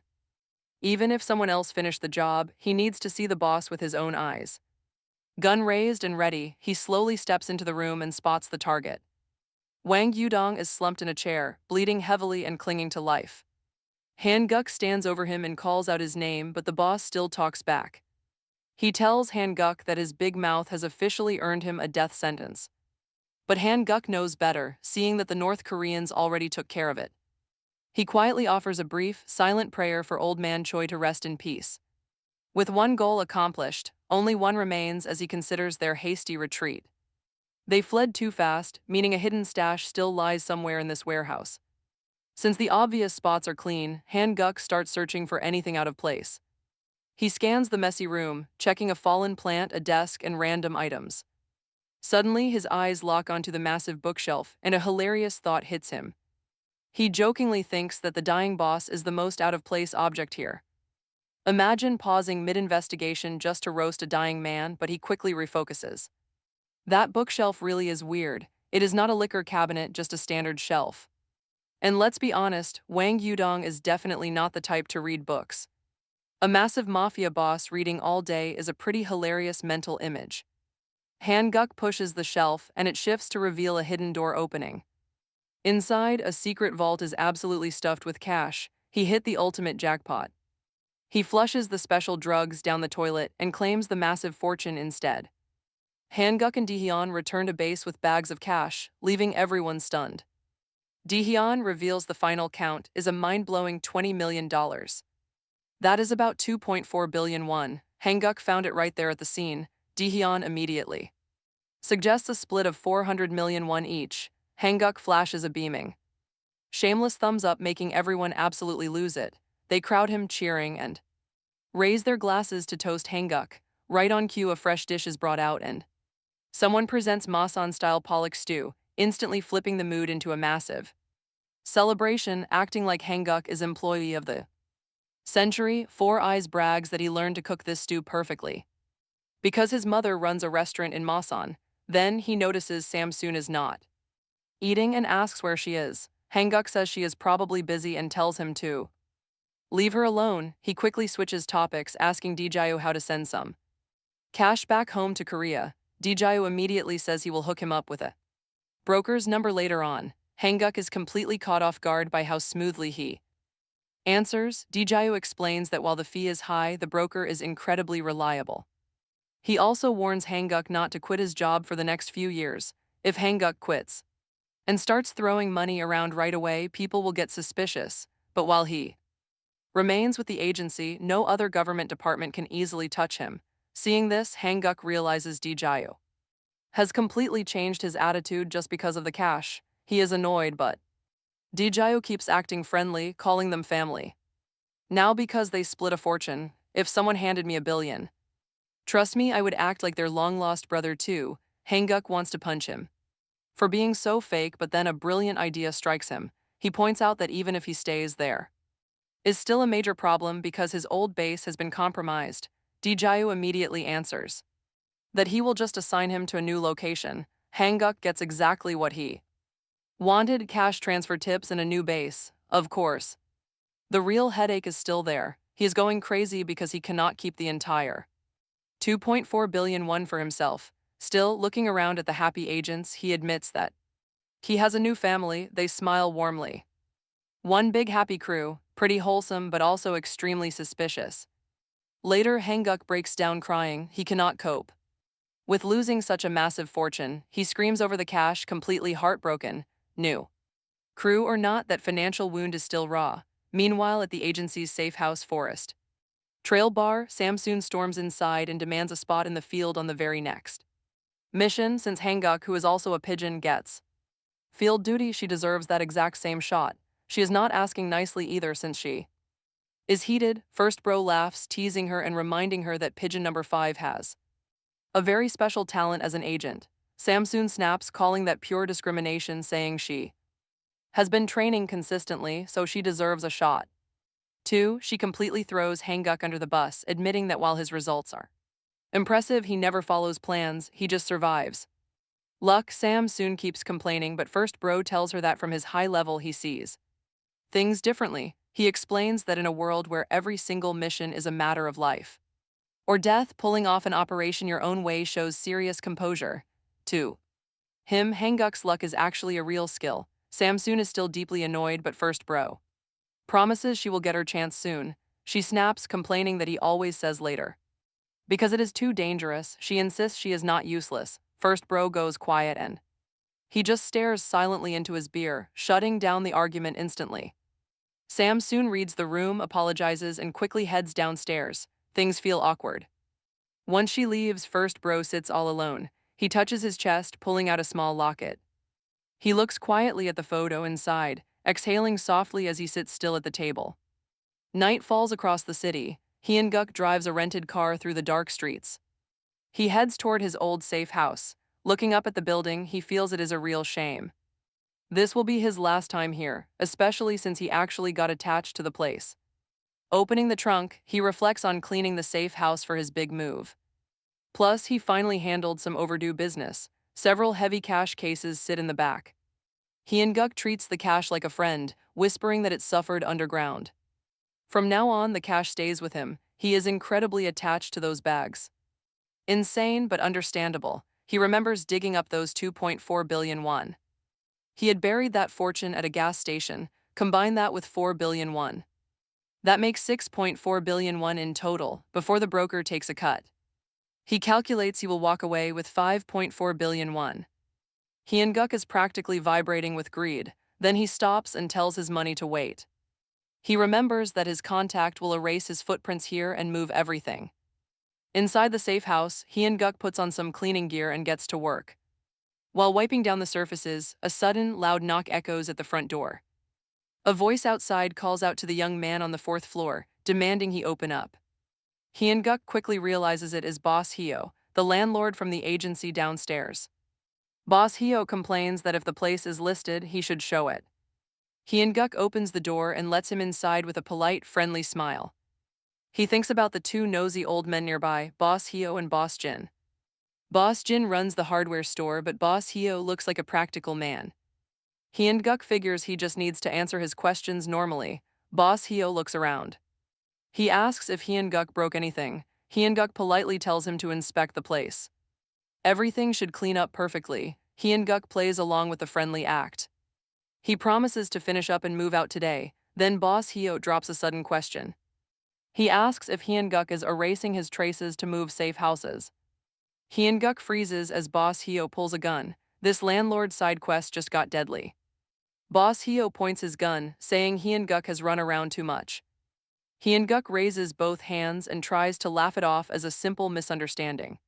Even if someone else finished the job, he needs to see the boss with his own eyes. Gun raised and ready, he slowly steps into the room and spots the target. Wang Yudong is slumped in a chair, bleeding heavily and clinging to life. Han-guk stands over him and calls out his name, but the boss still talks back. He tells Han-guk that his big mouth has officially earned him a death sentence. But Han-guk knows better, seeing that the North Koreans already took care of it. He quietly offers a brief, silent prayer for Old Man Choi to rest in peace. With one goal accomplished, only one remains as he considers their hasty retreat. They fled too fast, meaning a hidden stash still lies somewhere in this warehouse. Since the obvious spots are clean, Han-guk starts searching for anything out of place. He scans the messy room, checking a fallen plant, a desk, and random items. Suddenly, his eyes lock onto the massive bookshelf, and a hilarious thought hits him. He jokingly thinks that the dying boss is the most out-of-place object here. Imagine pausing mid-investigation just to roast a dying man, but he quickly refocuses. That bookshelf really is weird. It is not a liquor cabinet, just a standard shelf. And let's be honest, Wang Yudong is definitely not the type to read books. A massive mafia boss reading all day is a pretty hilarious mental image. Han-guk pushes the shelf, and it shifts to reveal a hidden door opening. Inside, a secret vault is absolutely stuffed with cash. He hit the ultimate jackpot. He flushes the special drugs down the toilet and claims the massive fortune instead. Han-guk and Dehyun return to base with bags of cash, leaving everyone stunned. Dehyun reveals the final count is a mind-blowing $20 million. That is about 2.4 billion won. Han-guk found it right there at the scene. Dehyun immediately suggests a split of 400 million won each. Han-guk flashes a beaming, shameless thumbs up, making everyone absolutely lose it. They crowd him, cheering, and raise their glasses to toast Hanguk. Right on cue, a fresh dish is brought out, and someone presents Masan-style pollock stew, instantly flipping the mood into a massive celebration. Acting like Hanguk is employee of the century, Four Eyes brags that he learned to cook this stew perfectly because his mother runs a restaurant in Masan. Then he notices Samsoon is not eating and asks where she is. Hanguk says she is probably busy and tells him to leave her alone. He quickly switches topics, asking Djayu how to send some cash back home to Korea. Djayu immediately says he will hook him up with a broker's number later on. Hanguk is completely caught off guard by how smoothly he answers. Djayu explains that while the fee is high, the broker is incredibly reliable. He also warns Hanguk not to quit his job for the next few years. If Hanguk quits and starts throwing money around right away, people will get suspicious. But while he remains with the agency, no other government department can easily touch him. Seeing this, Hanguk realizes Djayu has completely changed his attitude just because of the cash. He is annoyed, but Djayu keeps acting friendly, calling them family. Now because they split a fortune, if someone handed me $1 billion, trust me, I would act like their long-lost brother too. Hanguk wants to punch him for being so fake, but then a brilliant idea strikes him. He points out that even if he stays there, is still a major problem because his old base has been compromised. Djayu immediately answers that he will just assign him to a new location. Hanguk gets exactly what he wanted: cash transfer tips and a new base. Of course, the real headache is still there. He is going crazy because he cannot keep the entire 2.4 billion won for himself. Still, looking around at the happy agents, he admits that he has a new family. They smile warmly. One big happy crew, pretty wholesome but also extremely suspicious. Later, Hanguk breaks down crying. He cannot cope with losing such a massive fortune. He screams over the cash, completely heartbroken. New crew or not, that financial wound is still raw. Meanwhile, at the agency's safe house forest trail bar, Samsoon storms inside and demands a spot in the field on the very next mission. Since Hanguk, who is also a pigeon, gets field duty, she deserves that exact same shot. She is not asking nicely either, since she is heated. First bro laughs, teasing her and reminding her that pigeon number 5 has a very special talent as an agent. Samsoon snaps, calling that pure discrimination, saying she has been training consistently, so she deserves a shot. 2. She completely throws Hanguk under the bus, admitting that while his results are impressive, he never follows plans, he just survives. Luck, Sam soon keeps complaining, but first bro tells her that from his high level he sees things differently. He explains that in a world where every single mission is a matter of life or death, pulling off an operation your own way shows serious composure. 2. Him, Hanguk's luck is actually a real skill. Samsoon is still deeply annoyed, but first bro promises she will get her chance soon. She snaps, complaining that he always says later. Because it is too dangerous, she insists she is not useless. First bro goes quiet and he just stares silently into his beer, shutting down the argument instantly. Sam soon reads the room, apologizes, and quickly heads downstairs. Things feel awkward. Once she leaves, first bro sits all alone. He touches his chest, pulling out a small locket. He looks quietly at the photo inside, exhaling softly as he sits still at the table. Night falls across the city. Hyun-guk drives a rented car through the dark streets. He heads toward his old safe house. Looking up at the building, he feels it is a real shame. This will be his last time here, especially since he actually got attached to the place. Opening the trunk, he reflects on cleaning the safe house for his big move. Plus, he finally handled some overdue business. Several heavy cash cases sit in the back. Hyun-guk treats the cash like a friend, whispering that it suffered underground. From now on, the cash stays with him. He is incredibly attached to those bags. Insane but understandable. He remembers digging up those 2.4 billion won. He had buried that fortune at a gas station. Combine that with 4 billion won. That makes 6.4 billion won in total, before the broker takes a cut. He calculates he will walk away with 5.4 billion won. Hyun-guk is practically vibrating with greed. Then he stops and tells his money to wait. He remembers that his contact will erase his footprints here and move everything. Inside the safe house, Hyun-guk puts on some cleaning gear and gets to work. While wiping down the surfaces, a sudden, loud knock echoes at the front door. A voice outside calls out to the young man on the fourth floor, demanding he open up. Hyun-guk quickly realizes it is Boss Hyo, the landlord from the agency downstairs. Boss Hyo complains that if the place is listed, he should show it. Hyun-guk opens the door and lets him inside with a polite, friendly smile. He thinks about the two nosy old men nearby, Boss Hyo and Boss Jin. Boss Jin runs the hardware store, but Boss Hyo looks like a practical man. Hyun-guk figures he just needs to answer his questions normally. Boss Hyo looks around. He asks if Hyun-guk broke anything. Hyun-guk politely tells him to inspect the place. Everything should clean up perfectly. Hyun-guk plays along with the friendly act. He promises to finish up and move out today. Then Boss Hyo drops a sudden question. He asks if Hyun-guk is erasing his traces to move safe houses. Hyun-guk freezes as Boss Hyo pulls a gun. This landlord side quest just got deadly. Boss Hyo points his gun, saying Hyun-guk has run around too much. Hyun-guk raises both hands and tries to laugh it off as a simple misunderstanding.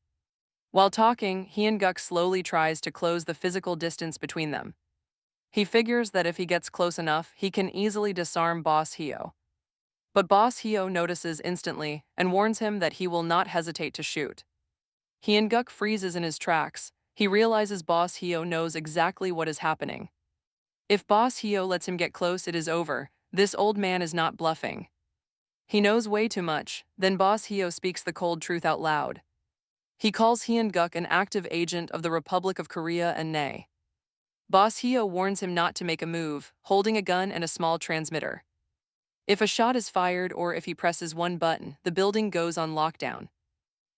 While talking, Hyun-guk slowly tries to close the physical distance between them. He figures that if he gets close enough, he can easily disarm Boss Hyo. But Boss Hyo notices instantly and warns him that he will not hesitate to shoot. Hyun-guk freezes in his tracks. He realizes Boss Hyo knows exactly what is happening. If Boss Hyo lets him get close, it is over. This old man is not bluffing. He knows way too much. Then Boss Hyo speaks the cold truth out loud. He calls Hyun-guk an active agent of the Republic of Korea and nay. Boss Hyo warns him not to make a move, holding a gun and a small transmitter. If a shot is fired or if he presses one button, the building goes on lockdown.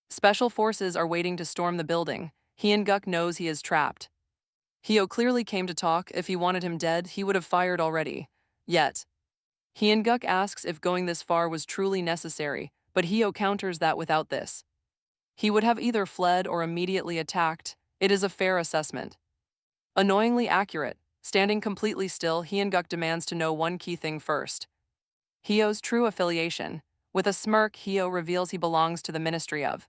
Special forces are waiting to storm the building. Hyun-guk knows he is trapped. Hyo clearly came to talk. If he wanted him dead, he would have fired already. Yet, Hyun-guk asks if going this far was truly necessary, but Hyo counters that without this, he would have either fled or immediately attacked. It is a fair assessment. Annoyingly accurate. Standing completely still, Hyun-guk demands to know one key thing first. Hyo's true affiliation. With a smirk, Hyo reveals he belongs to the Ministry of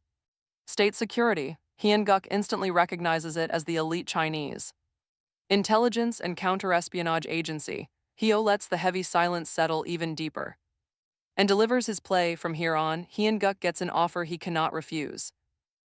State Security. Hyun-guk instantly recognizes it as the elite Chinese Intelligence and Counter-Espionage Agency. Hyo lets the heavy silence settle even deeper and delivers his play. From here on, Hyun-guk gets an offer he cannot refuse.